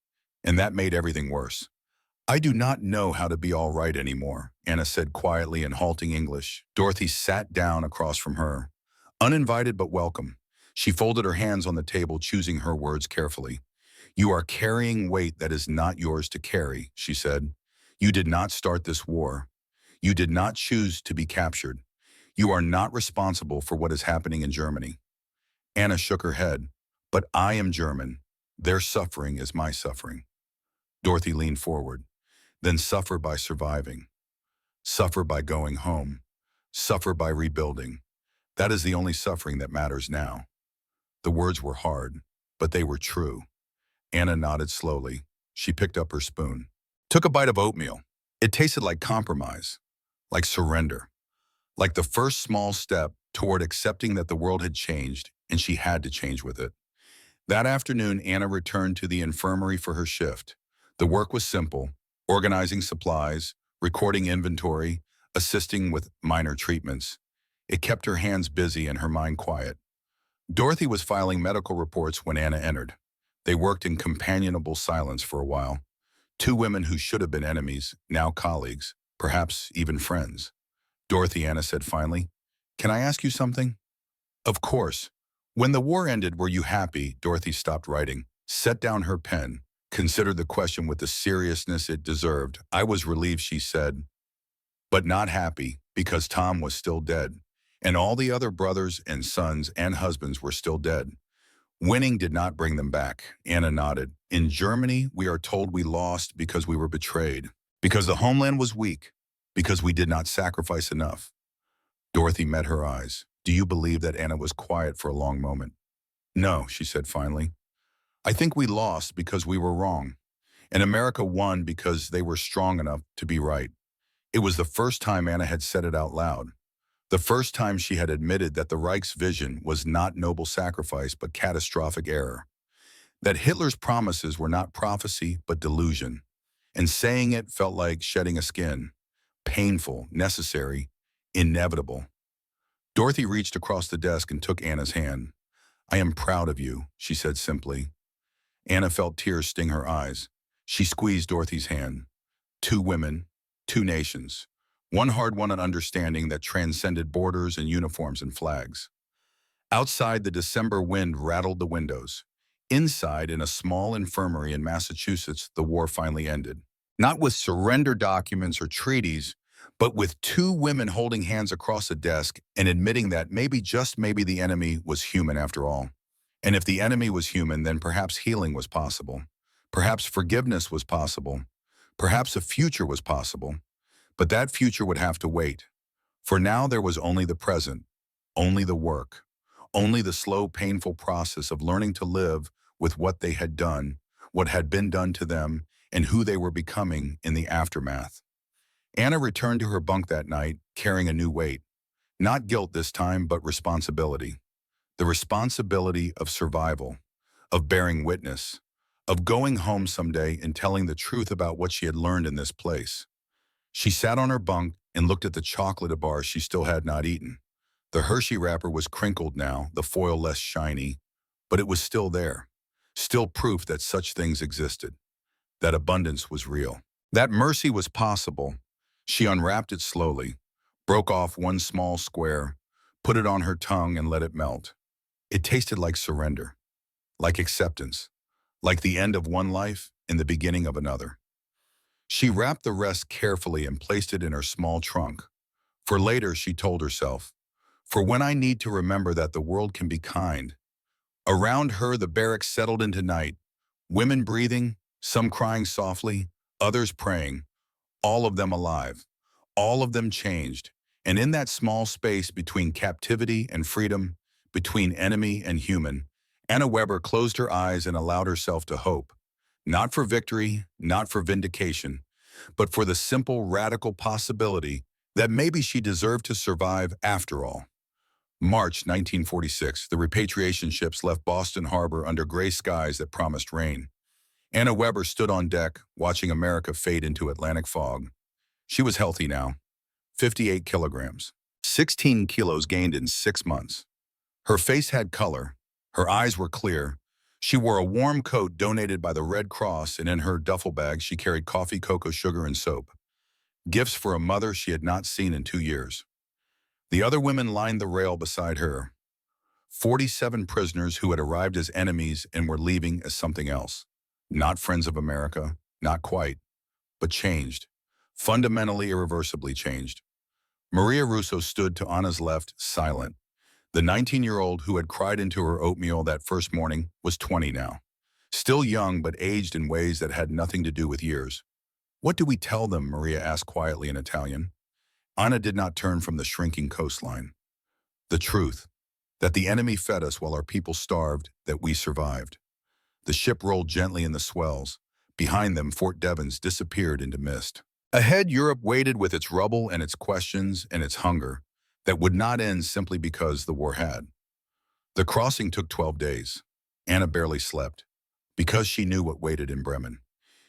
and that made everything worse. "I do not know how to be all right anymore," Anna said quietly in halting English. Dorothy sat down across from her, uninvited but welcome. She folded her hands on the table, choosing her words carefully. "You are carrying weight that is not yours to carry," she said. "You did not start this war. You did not choose to be captured. You are not responsible for what is happening in Germany." Anna shook her head. "But I am German. Their suffering is my suffering." Dorothy leaned forward. "Then suffer by surviving. Suffer by going home. Suffer by rebuilding. That is the only suffering that matters now." The words were hard, but they were true. Anna nodded slowly. She picked up her spoon, took a bite of oatmeal. It tasted like compromise, like surrender, like the first small step toward accepting that the world had changed and she had to change with it. That afternoon, Anna returned to the infirmary for her shift. The work was simple: organizing supplies, recording inventory, assisting with minor treatments. It kept her hands busy and her mind quiet. Dorothy was filing medical reports when Anna entered. They worked in companionable silence for a while. Two women who should have been enemies, now colleagues, perhaps even friends. "Dorothy," Anna said finally, "can I ask you something?" "Of course." "When the war ended, were you happy?" Dorothy stopped writing, set down her pen, considered the question with the seriousness it deserved. "I was relieved," she said, "but not happy, because Tom was still dead, and all the other brothers and sons and husbands were still dead. Winning did not bring them back." Anna nodded. "In Germany, we are told we lost because we were betrayed, because the homeland was weak, because we did not sacrifice enough." Dorothy met her eyes. "Do you believe that?" Anna was quiet for a long moment. "No," she said finally. "I think we lost because we were wrong, and America won because they were strong enough to be right. It was the first time Anna had said it out loud. The first time she had admitted that the Reich's vision was not noble sacrifice but catastrophic error. That Hitler's promises were not prophecy but delusion. And saying it felt like shedding a skin. Painful, necessary, inevitable. Dorothy reached across the desk and took Anna's hand. "I am proud of you," she said simply. Anna felt tears sting her eyes. She squeezed Dorothy's hand. Two women, two nations. One hard-won understanding that transcended borders and uniforms and flags. Outside, the December wind rattled the windows. Inside, in a small infirmary in Massachusetts, the war finally ended. Not with surrender documents or treaties, but with two women holding hands across a desk and admitting that maybe, just maybe, the enemy was human after all. And if the enemy was human, then perhaps healing was possible. Perhaps forgiveness was possible. Perhaps a future was possible. But that future would have to wait. For now, there was only the present, only the work, only the slow, painful process of learning to live with what they had done, what had been done to them, and who they were becoming in the aftermath. Anna returned to her bunk that night, carrying a new weight. Not guilt this time, but responsibility. The responsibility of survival, of bearing witness, of going home someday and telling the truth about what she had learned in this place. She sat on her bunk and looked at the chocolate bar she still had not eaten. The Hershey wrapper was crinkled now, the foil less shiny, but it was still there. Still proof that such things existed, that abundance was real, that mercy was possible. She unwrapped it slowly, broke off one small square, put it on her tongue and let it melt. It tasted like surrender, like acceptance, like the end of one life and the beginning of another. She wrapped the rest carefully and placed it in her small trunk. For later, she told herself, for when I need to remember that the world can be kind. Around her, the barracks settled into night, women breathing, some crying softly, others praying, all of them alive, all of them changed. And in that small space between captivity and freedom, between enemy and human, Anna Weber closed her eyes and allowed herself to hope. Not for victory, not for vindication, but for the simple, radical possibility that maybe she deserved to survive after all. March 1946, the repatriation ships left Boston Harbor under gray skies that promised rain. Anna Weber stood on deck, watching America fade into Atlantic fog. She was healthy now, 58 kilograms, 16 kilos gained in 6 months. Her face had color, her eyes were clear. She wore a warm coat donated by the Red Cross, and in her duffel bag she carried coffee, cocoa, sugar, and soap. Gifts for a mother she had not seen in 2 years. The other women lined the rail beside her. 47 prisoners who had arrived as enemies and were leaving as something else. Not friends of America, not quite, but changed. Fundamentally, irreversibly changed. Maria Russo stood to Anna's left, silent. The 19-year-old who had cried into her oatmeal that first morning was 20 now. Still young, but aged in ways that had nothing to do with years. "What do we tell them?" Maria asked quietly in Italian. Anna did not turn from the shrinking coastline. The truth, that the enemy fed us while our people starved, that we survived. The ship rolled gently in the swells. Behind them, Fort Devens disappeared into mist. Ahead, Europe waited with its rubble and its questions and its hunger that would not end simply because the war had. The crossing took 12 days. Anna barely slept, because she knew what waited in Bremen.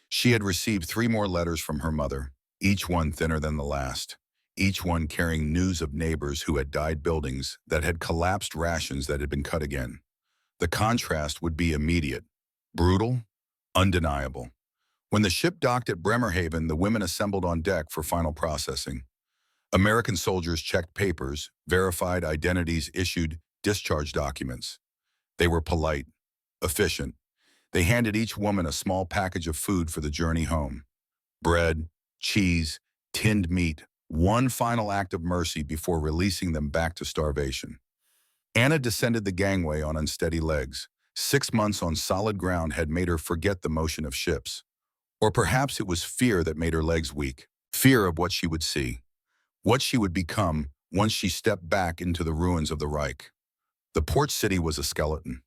She had received 3 more letters from her mother, each one thinner than the last, each one carrying news of neighbors who had died, buildings that had collapsed, rations that had been cut again. The contrast would be immediate, brutal, undeniable. When the ship docked at Bremerhaven, the women assembled on deck for final processing. American soldiers checked papers, verified identities, issued discharge documents. They were polite, efficient. They handed each woman a small package of food for the journey home. Bread, cheese, tinned meat, one final act of mercy before releasing them back to starvation. Anna descended the gangway on unsteady legs. 6 months on solid ground had made her forget the motion of ships. Or perhaps it was fear that made her legs weak. Fear of what she would see. What she would become once she stepped back into the ruins of the Reich. The port city was a skeleton.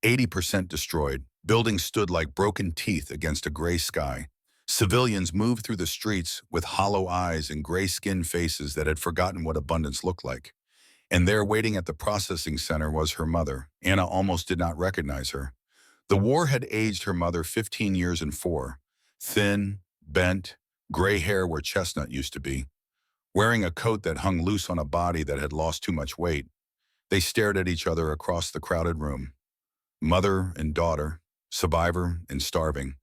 80% destroyed, buildings stood like broken teeth against a gray sky. Civilians moved through the streets with hollow eyes and gray-skinned faces that had forgotten what abundance looked like. And there, waiting at the processing center, was her mother. Anna almost did not recognize her. The war had aged her mother 15 years and 4. Thin, bent, gray hair where chestnut used to be. Wearing a coat that hung loose on a body that had lost too much weight, they stared at each other across the crowded room. Mother and daughter, survivor and starving.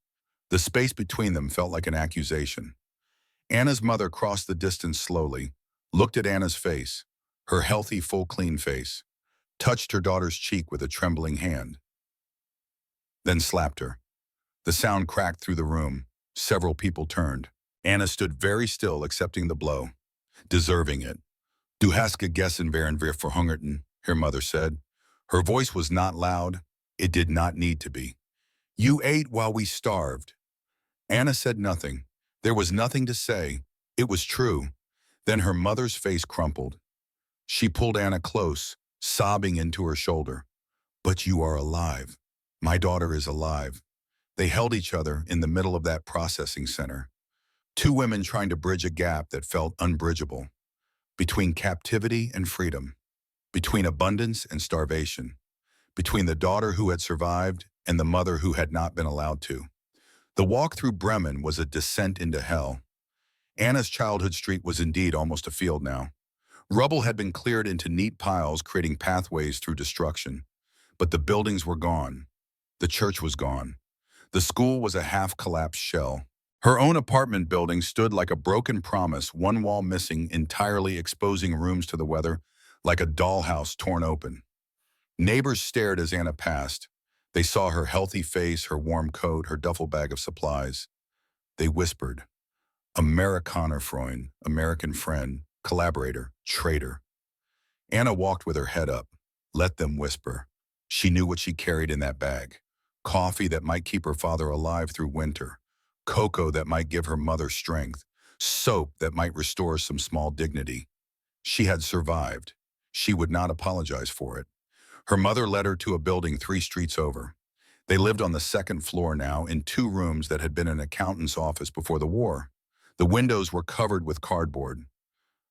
The space between them felt like an accusation. Anna's mother crossed the distance slowly, looked at Anna's face, her healthy, full, clean face, touched her daughter's cheek with a trembling hand, then slapped her. The sound cracked through the room. Several people turned. Anna stood very still, accepting the blow. Deserving it. Du hast gegessen während wir verhungerten, her mother said. Her voice was not loud. It did not need to be. You ate while we starved. Anna said nothing. There was nothing to say. It was true. Then her mother's face crumpled. She pulled Anna close, sobbing into her shoulder. But you are alive. My daughter is alive. They held each other in the middle of that processing center. Two women trying to bridge a gap that felt unbridgeable. Between captivity and freedom. Between abundance and starvation. Between the daughter who had survived and the mother who had not been allowed to. The walk through Bremen was a descent into hell. Anna's childhood street was indeed almost a field now. Rubble had been cleared into neat piles, creating pathways through destruction. But the buildings were gone. The church was gone. The school was a half-collapsed shell. Her own apartment building stood like a broken promise, one wall missing, entirely exposing rooms to the weather, like a dollhouse torn open. Neighbors stared as Anna passed. They saw her healthy face, her warm coat, her duffel bag of supplies. They whispered, Amerikaner Freund, American friend, collaborator, traitor. Anna walked with her head up. Let them whisper. She knew what she carried in that bag. Coffee that might keep her father alive through winter. Cocoa that might give her mother strength. Soap that might restore some small dignity. She had survived. She would not apologize for it. Her mother led her to a building 3 streets over. They lived on the 2nd floor now in 2 rooms that had been an accountant's office before the war. The windows were covered with cardboard.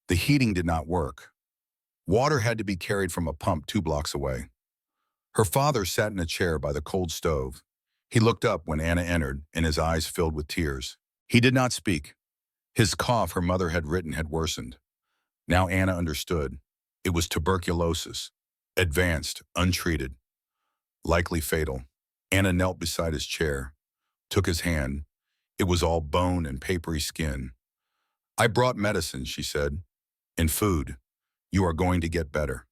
The heating did not work. Water had to be carried from a pump 2 blocks away. Her father sat in a chair by the cold stove. He looked up when Anna entered, and his eyes filled with tears. He did not speak. His cough her mother had written had worsened. Now Anna understood. It was tuberculosis. Advanced, untreated, likely fatal. Anna knelt beside his chair, took his hand. It was all bone and papery skin. I brought medicine, she said, and food. You are going to get better.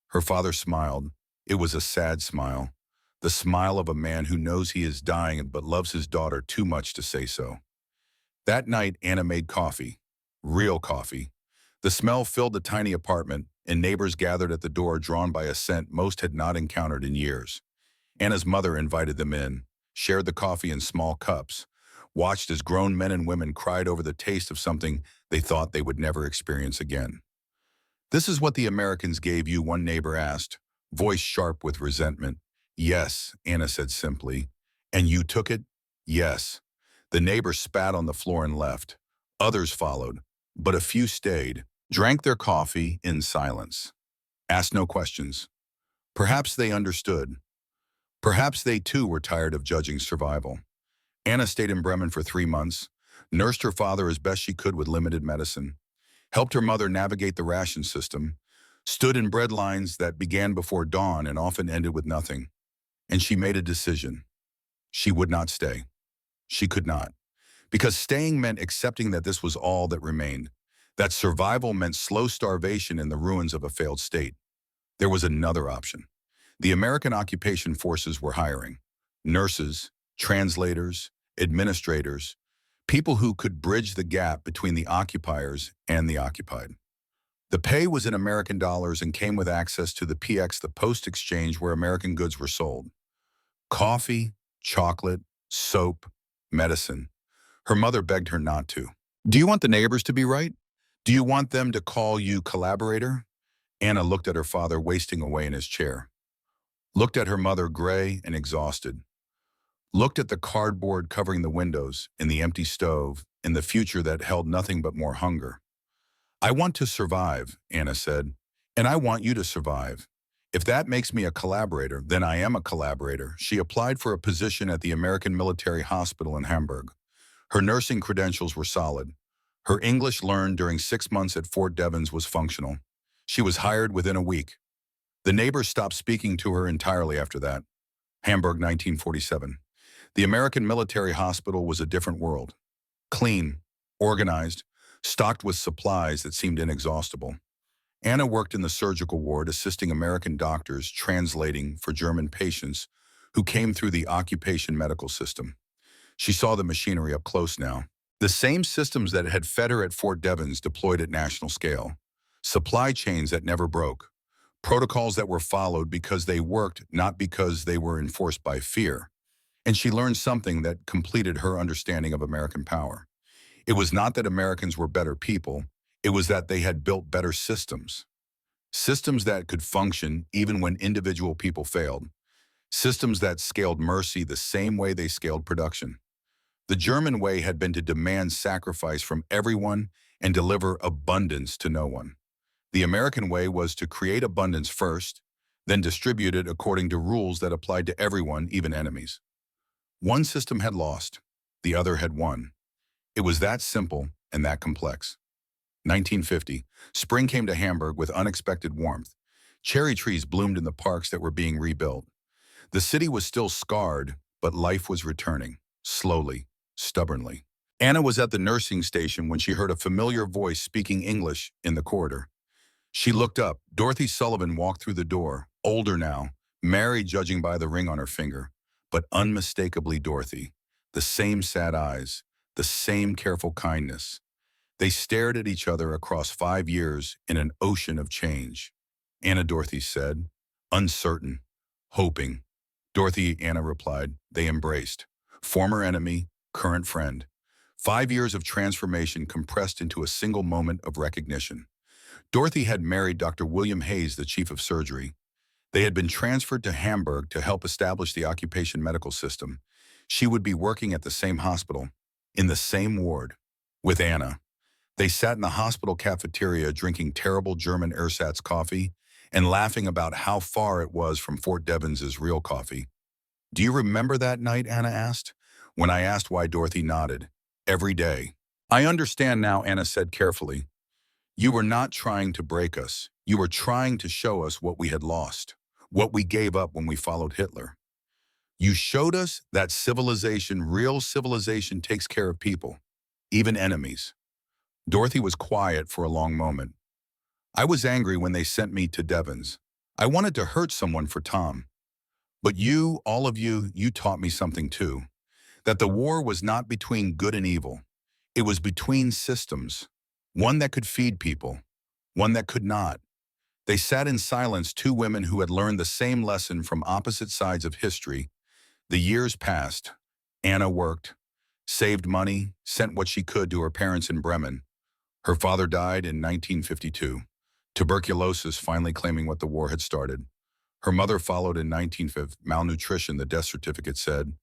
Her father smiled. It was a sad smile, the smile of a man who knows he is dying but loves his daughter too much to say so. That night, Anna made coffee, real coffee. The smell filled the tiny apartment, and neighbors gathered at the door drawn by a scent most had not encountered in years. Anna's mother invited them in, shared the coffee in small cups, watched as grown men and women cried over the taste of something they thought they would never experience again. This is what the Americans gave you, one neighbor asked, voice sharp with resentment. Yes, Anna said simply. And you took it? Yes. The neighbor spat on the floor and left. Others followed, but a few stayed, drank their coffee in silence, asked no questions. Perhaps they understood. Perhaps they too were tired of judging survival. Anna stayed in Bremen for 3 months, nursed her father as best she could with limited medicine, helped her mother navigate the ration system, stood in bread lines that began before dawn and often ended with nothing. And she made a decision. She would not stay. She could not. Because staying meant accepting that this was all that remained, that survival meant slow starvation in the ruins of a failed state. There was another option. The American occupation forces were hiring nurses, translators, administrators, people who could bridge the gap between the occupiers and the occupied. The pay was in American dollars and came with access to the PX, the post exchange where American goods were sold. Coffee, chocolate, soap, medicine. Her mother begged her not to. Do you want the neighbors to be right? Do you want them to call you collaborator? Anna looked at her father wasting away in his chair. Looked at her mother, gray and exhausted. looked at the cardboard covering the windows and the empty stove and the future that held nothing but more hunger. "I want to survive," Anna said, "and I want you to survive. If that makes me a collaborator, then I am a collaborator." She applied for a position at the American Military Hospital in Hamburg. Her nursing credentials were solid. Her English learned during 6 months at Fort Devens was functional. She was hired within a week. The neighbors stopped speaking to her entirely after that. Hamburg, 1947. The American Military Hospital was a different world. Clean, organized, stocked with supplies that seemed inexhaustible. Anna worked in the surgical ward assisting American doctors translating for German patients who came through the occupation medical system. She saw the machinery up close now. The same systems that had fed her at Fort Devens deployed at national scale. Supply chains that never broke. Protocols that were followed because they worked, not because they were enforced by fear. And she learned something that completed her understanding of American power. It was not that Americans were better people, it was that they had built better systems. Systems that could function even when individual people failed. Systems that scaled mercy the same way they scaled production. The German way had been to demand sacrifice from everyone and deliver abundance to no one. The American way was to create abundance first, then distribute it according to rules that applied to everyone, even enemies. One system had lost, the other had won. It was that simple and that complex. 1950, spring came to Hamburg with unexpected warmth. Cherry trees bloomed in the parks that were being rebuilt. The city was still scarred, but life was returning, slowly, stubbornly. Anna was at the nursing station when she heard a familiar voice speaking English in the corridor. She looked up. Dorothy Sullivan walked through the door, older now, married judging by the ring on her finger, but unmistakably Dorothy. The same sad eyes, the same careful kindness. They stared at each other across 5 years in an ocean of change. "Anna," Dorothy said, uncertain, hoping. "Dorothy," Anna replied. They embraced. Former enemy, current friend. 5 years of transformation compressed into a single moment of recognition. Dorothy had married Dr. William Hayes, the chief of surgery. They had been transferred to Hamburg to help establish the occupation medical system. She would be working at the same hospital, in the same ward, with Anna. They sat in the hospital cafeteria drinking terrible German ersatz coffee and laughing about how far it was from Fort Devens' real coffee. "Do you remember that night?" Anna asked. When I asked why, Dorothy nodded. "Every day." "I understand now," Anna said carefully. "You were not trying to break us. You were trying to show us what we had lost, what we gave up when we followed Hitler. You showed us that civilization, real civilization, takes care of people, even enemies." Dorothy was quiet for a long moment. "I was angry when they sent me to Devens. I wanted to hurt someone for Tom. But you, all of you, you taught me something too. That the war was not between good and evil. It was between systems. One that could feed people, one that could not." They sat in silence, two women who had learned the same lesson from opposite sides of history. The years passed. Anna worked, saved money, sent what she could to her parents in Bremen. Her father died in 1952, tuberculosis finally claiming what the war had started. Her mother followed in 1950, malnutrition, the death certificate said.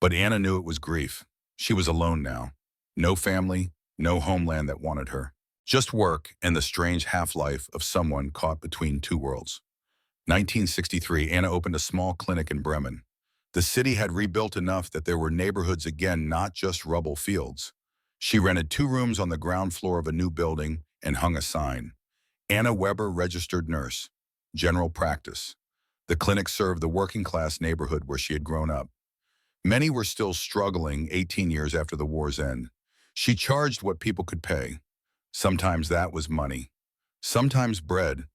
But Anna knew it was grief. She was alone now. No family, no homeland that wanted her. Just work and the strange half-life of someone caught between two worlds. 1963, Anna opened a small clinic in Bremen. The city had rebuilt enough that there were neighborhoods again, not just rubble fields. She rented 2 rooms on the ground floor of a new building and hung a sign. Anna Weber, registered nurse. General practice. The clinic served the working-class neighborhood where she had grown up. Many were still struggling 18 years after the war's end. She charged what people could pay. Sometimes that was money. Sometimes bread.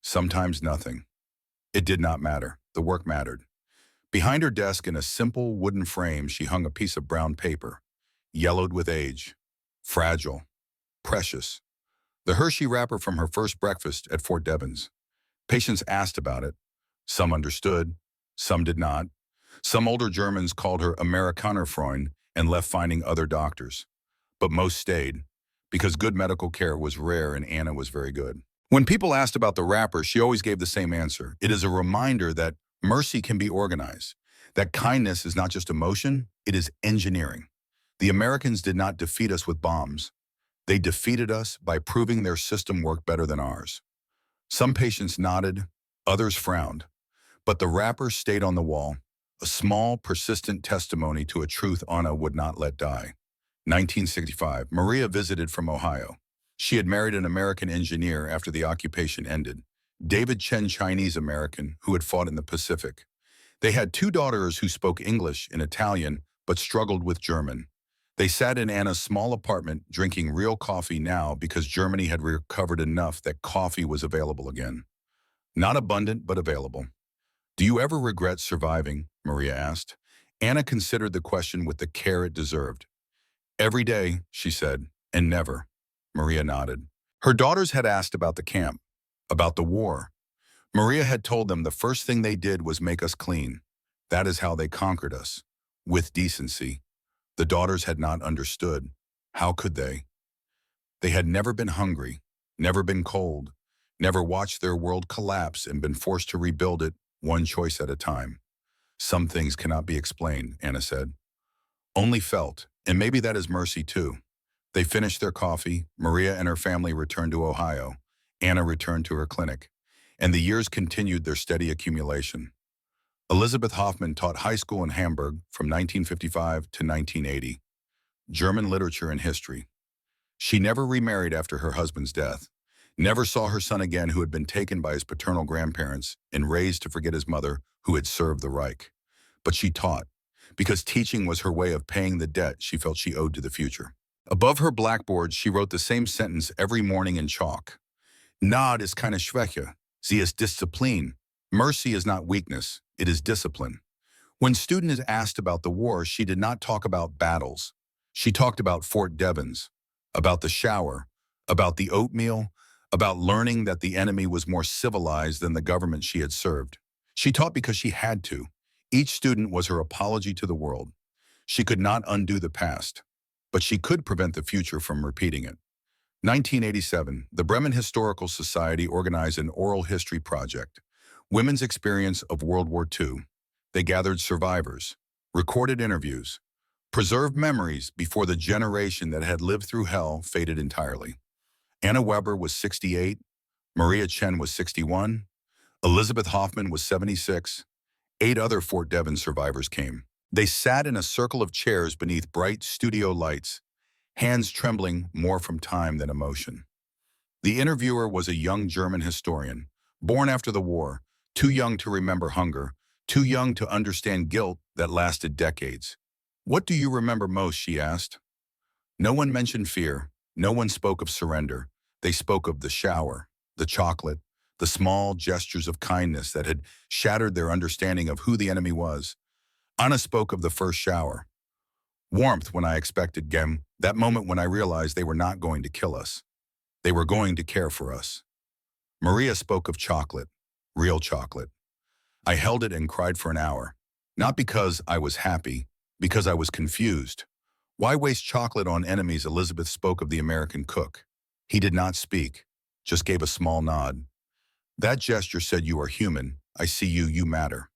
Sometimes nothing. It did not matter. The work mattered. Behind her desk in a simple wooden frame, she hung a piece of brown paper, yellowed with age, fragile, precious. The Hershey wrapper from her first breakfast at Fort Devens. Patients asked about it. Some understood, some did not. Some older Germans called her Amerikanerfreund and left finding other doctors. But most stayed, because good medical care was rare and Anna was very good. When people asked about the wrapper, she always gave the same answer. It is a reminder that mercy can be organized, That kindness is not just emotion, it is engineering. The Americans did not defeat us with bombs. They defeated us by proving their system worked better than ours. Some patients nodded, others frowned, but the wrapper stayed on the wall, a small, persistent testimony to a truth Anna would not let die. 1965, Maria visited from Ohio. She had married an American engineer after the occupation ended, David Chen, Chinese-American, who had fought in the Pacific. They had two daughters who spoke English and Italian, but struggled with German. They sat in Anna's small apartment drinking real coffee now because Germany had recovered enough that coffee was available again. Not abundant, but available. "Do you ever regret surviving?" Maria asked. Anna considered the question with the care it deserved. "Every day," she said, "and never." Maria nodded. Her daughters had asked about the camp, about the war. Maria had told them the first thing they did was make us clean. That is how they conquered us, with decency. The daughters had not understood. How could they? They had never been hungry, never been cold, never watched their world collapse and been forced to rebuild it one choice at a time. "Some things cannot be explained," Anna said. "Only felt, and maybe that is mercy too." They finished their coffee. Maria and her family returned to Ohio. Anna returned to her clinic, and the years continued their steady accumulation. Elizabeth Hoffman taught high school in Hamburg from 1955 to 1980, German literature and history. She never remarried after her husband's death, never saw her son again who had been taken by his paternal grandparents and raised to forget his mother who had served the Reich. But she taught, because teaching was her way of paying the debt she felt she owed to the future. Above her blackboard, she wrote the same sentence every morning in chalk. "Gnade ist keine Schwäche, sie ist Disziplin." Mercy is not weakness, it is discipline. When students asked about the war, she did not talk about battles. She talked about Fort Devens, about the shower, about the oatmeal, about learning that the enemy was more civilized than the government she had served. She taught because she had to. Each student was her apology to the world. She could not undo the past, but she could prevent the future from repeating it. 1987, the Bremen Historical Society organized an oral history project, Women's Experience of World War II. They gathered survivors, recorded interviews, preserved memories before the generation that had lived through hell faded entirely. Anna Weber was 68, Maria Chen was 61, Elizabeth Hoffman was 76. 8 other Fort Devens survivors came. They sat in a circle of chairs beneath bright studio lights, hands trembling more from time than emotion. The interviewer was a young German historian, born after the war, too young to remember hunger, too young to understand guilt that lasted decades. "What do you remember most?" she asked. No one mentioned fear. No one spoke of surrender. They spoke of the shower, the chocolate, the small gestures of kindness that had shattered their understanding of who the enemy was. Anna spoke of the first shower. "Warmth when I expected gem, that moment when I realized they were not going to kill us. They were going to care for us." Maria spoke of chocolate, real chocolate. "I held it and cried for an hour. Not because I was happy, because I was confused. Why waste chocolate on enemies?" Elizabeth spoke of the American cook. He did not speak, just gave a small nod. "That gesture said, you are human. I see you, you matter."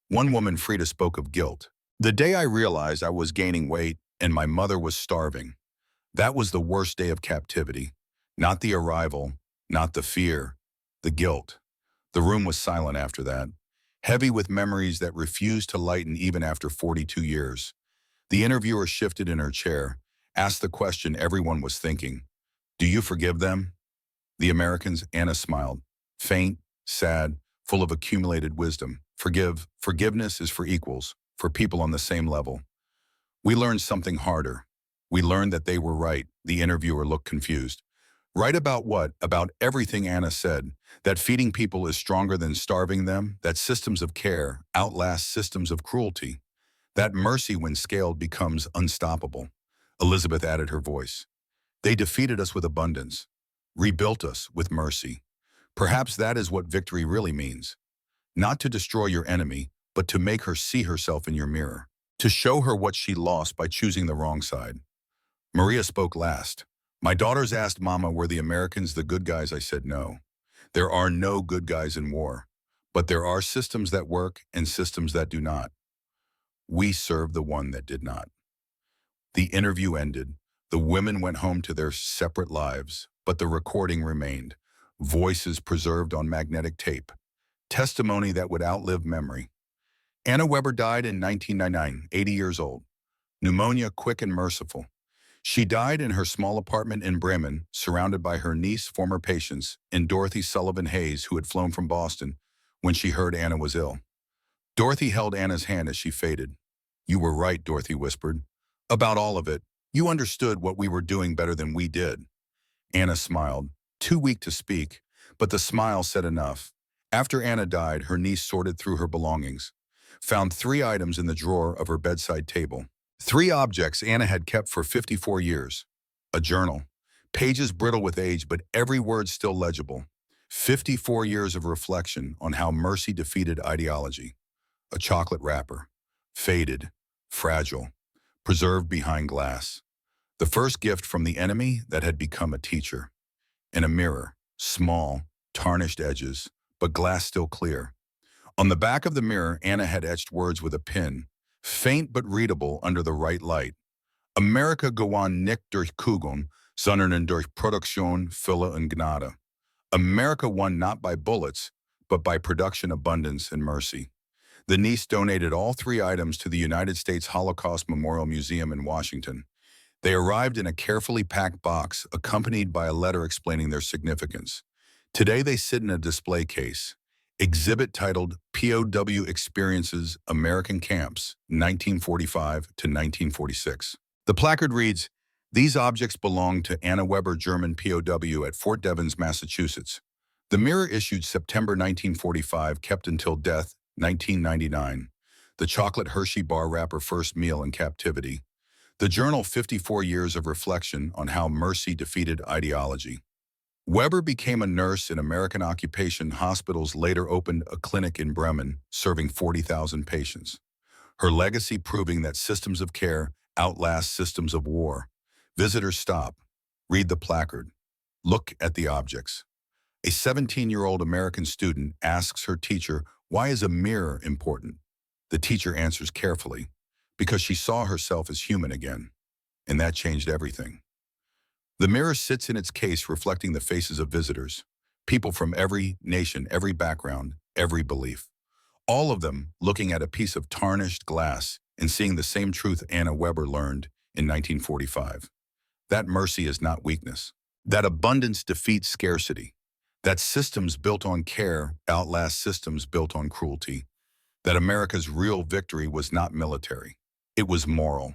One woman, Frida, spoke of guilt. "The day I realized I was gaining weight and my mother was starving. That was the worst day of captivity. Not the arrival, not the fear, the guilt." The room was silent after that, heavy with memories that refused to lighten even after 42 years. The interviewer shifted in her chair, asked the question everyone was thinking. "Do you forgive them?" The Americans, Anna smiled, faint, sad, full of accumulated wisdom. Forgiveness is for equals, for people on the same level." "We learned something harder. We learned that they were right." The interviewer looked confused. "Right about what?" "About everything," Anna said. "That feeding people is stronger than starving them, that systems of care outlast systems of cruelty, that mercy when scaled becomes unstoppable." Elizabeth added her voice. "They defeated us with abundance, rebuilt us with mercy. Perhaps that is what victory really means. Not to destroy your enemy, but to make her see herself in your mirror, to show her what she lost by choosing the wrong side." Maria spoke last. "My daughters asked Mama, were the Americans the good guys? I said no. There are no good guys in war, but there are systems that work and systems that do not. We serve the one that did not. The interview ended. The women went home to their separate lives, but the recording remained. Voices preserved on magnetic tape. Testimony that would outlive memory. Anna Weber died in 1999, 80 years old. Pneumonia quick and merciful. She died in her small apartment in Bremen, surrounded by her niece, former patients, and Dorothy Sullivan Hayes, who had flown from Boston when she heard Anna was ill. Dorothy held Anna's hand as she faded. "You were right," Dorothy whispered. "About all of it. You understood what we were doing better than we did." Anna smiled, too weak to speak, but the smile said enough. After Anna died, her niece sorted through her belongings, found 3 items in the drawer of her bedside table. 3 objects Anna had kept for 54 years. A journal, pages brittle with age, but every word still legible. 54 years of reflection on how mercy defeated ideology. A chocolate wrapper, faded, fragile, preserved behind glass. The first gift from the enemy that had become a teacher. And a mirror, small, tarnished edges, but glass still clear. On the back of the mirror, Anna had etched words with a pen, faint but readable under the right light. Amerika gewann nicht durch Kugeln, sondern durch Produktion, Fülle und Gnade. America won not by bullets, but by production, abundance, and mercy. The niece donated all 3 items to the United States Holocaust Memorial Museum in Washington. They arrived in a carefully packed box, accompanied by a letter explaining their significance. Today they sit in a display case. Exhibit titled POW Experiences, American Camps, 1945 to 1946. The placard reads, "These objects belong to Anna Weber, German POW at Fort Devens, Massachusetts." The mirror issued September 1945, kept until death, 1999. The chocolate Hershey bar wrapper, first meal in captivity. The journal, 54 years of reflection on how mercy defeated ideology. Weber became a nurse in American occupation hospitals, later opened a clinic in Bremen, serving 40,000 patients. Her legacy proving that systems of care outlast systems of war. Visitors stop, read the placard, look at the objects. A 17-year-old American student asks her teacher, "Why is a mirror important?" The teacher answers carefully, "Because she saw herself as human again." And that changed everything. The mirror sits in its case, reflecting the faces of visitors, people from every nation, every background, every belief. All of them looking at a piece of tarnished glass and seeing the same truth Anna Weber learned in 1945. That mercy is not weakness. That abundance defeats scarcity. That systems built on care outlast systems built on cruelty. That America's real victory was not military. It was moral.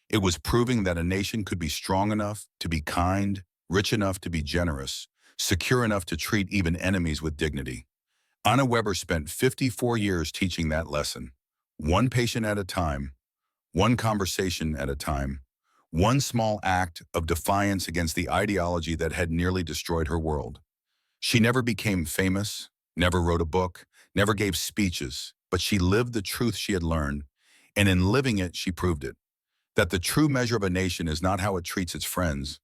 It was proving that a nation could be strong enough to be kind, rich enough to be generous, secure enough to treat even enemies with dignity. Anna Weber spent 54 years teaching that lesson, one patient at a time, one conversation at a time, one small act of defiance against the ideology that had nearly destroyed her world. She never became famous, never wrote a book, never gave speeches, but she lived the truth she had learned, and in living it, she proved it. That the true measure of a nation is not how it treats its friends.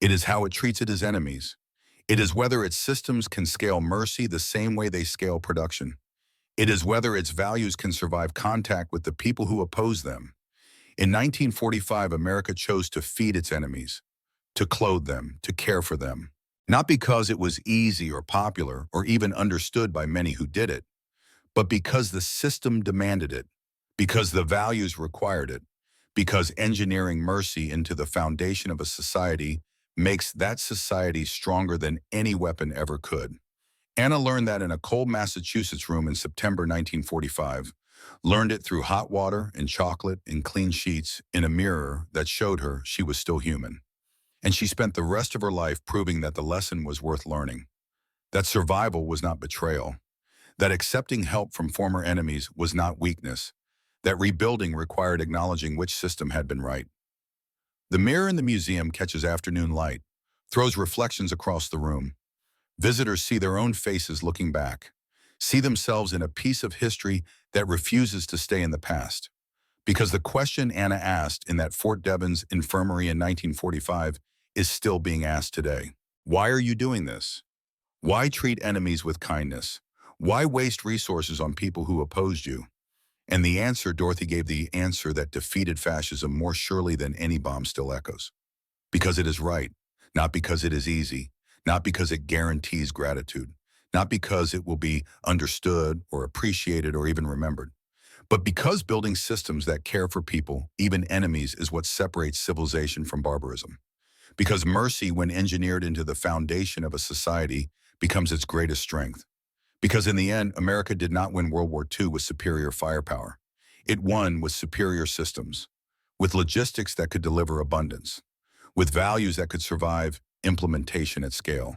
It is how it treats its enemies. It is whether its systems can scale mercy the same way they scale production. It is whether its values can survive contact with the people who oppose them. In 1945, America chose to feed its enemies, to clothe them, to care for them. Not because it was easy or popular or even understood by many who did it, but because the system demanded it, because the values required it, because engineering mercy into the foundation of a society makes that society stronger than any weapon ever could. Anna learned that in a cold Massachusetts room in September 1945, learned it through hot water and chocolate and clean sheets in a mirror that showed her she was still human. And she spent the rest of her life proving that the lesson was worth learning, that survival was not betrayal, that accepting help from former enemies was not weakness, that rebuilding required acknowledging which system had been right. The mirror in the museum catches afternoon light, throws reflections across the room. Visitors see their own faces looking back, see themselves in a piece of history that refuses to stay in the past. Because the question Anna asked in that Fort Devens infirmary in 1945 is still being asked today. Why are you doing this? Why treat enemies with kindness? Why waste resources on people who opposed you? And the answer, Dorothy gave the answer that defeated fascism more surely than any bomb still echoes. Because it is right, not because it is easy, not because it guarantees gratitude, not because it will be understood or appreciated or even remembered, but because building systems that care for people, even enemies, is what separates civilization from barbarism. Because mercy, when engineered into the foundation of a society, becomes its greatest strength. Because in the end, America did not win World War II with superior firepower. It won with superior systems, with logistics that could deliver abundance, with values that could survive implementation at scale,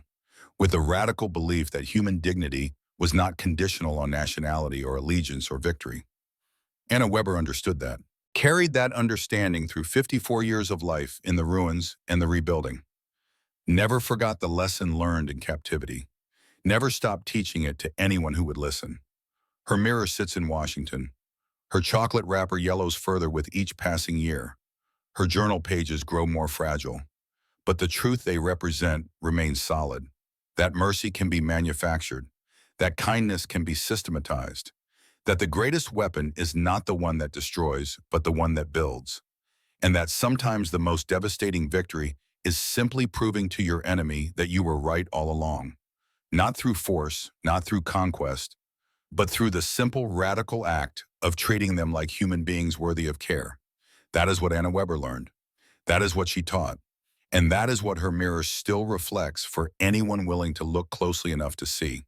with a radical belief that human dignity was not conditional on nationality or allegiance or victory. Anna Weber understood that, carried that understanding through 54 years of life in the ruins and the rebuilding, never forgot the lesson learned in captivity, never stopped teaching it to anyone who would listen. Her mirror sits in Washington. Her chocolate wrapper yellows further with each passing year. Her journal pages grow more fragile, but the truth they represent remains solid. That mercy can be manufactured, that kindness can be systematized, that the greatest weapon is not the one that destroys, but the one that builds, and that sometimes the most devastating victory is simply proving to your enemy that you were right all along, not through force, not through conquest, but through the simple radical act of treating them like human beings worthy of care. That is what Anna Weber learned. That is what she taught. And that is what her mirror still reflects for anyone willing to look closely enough to see.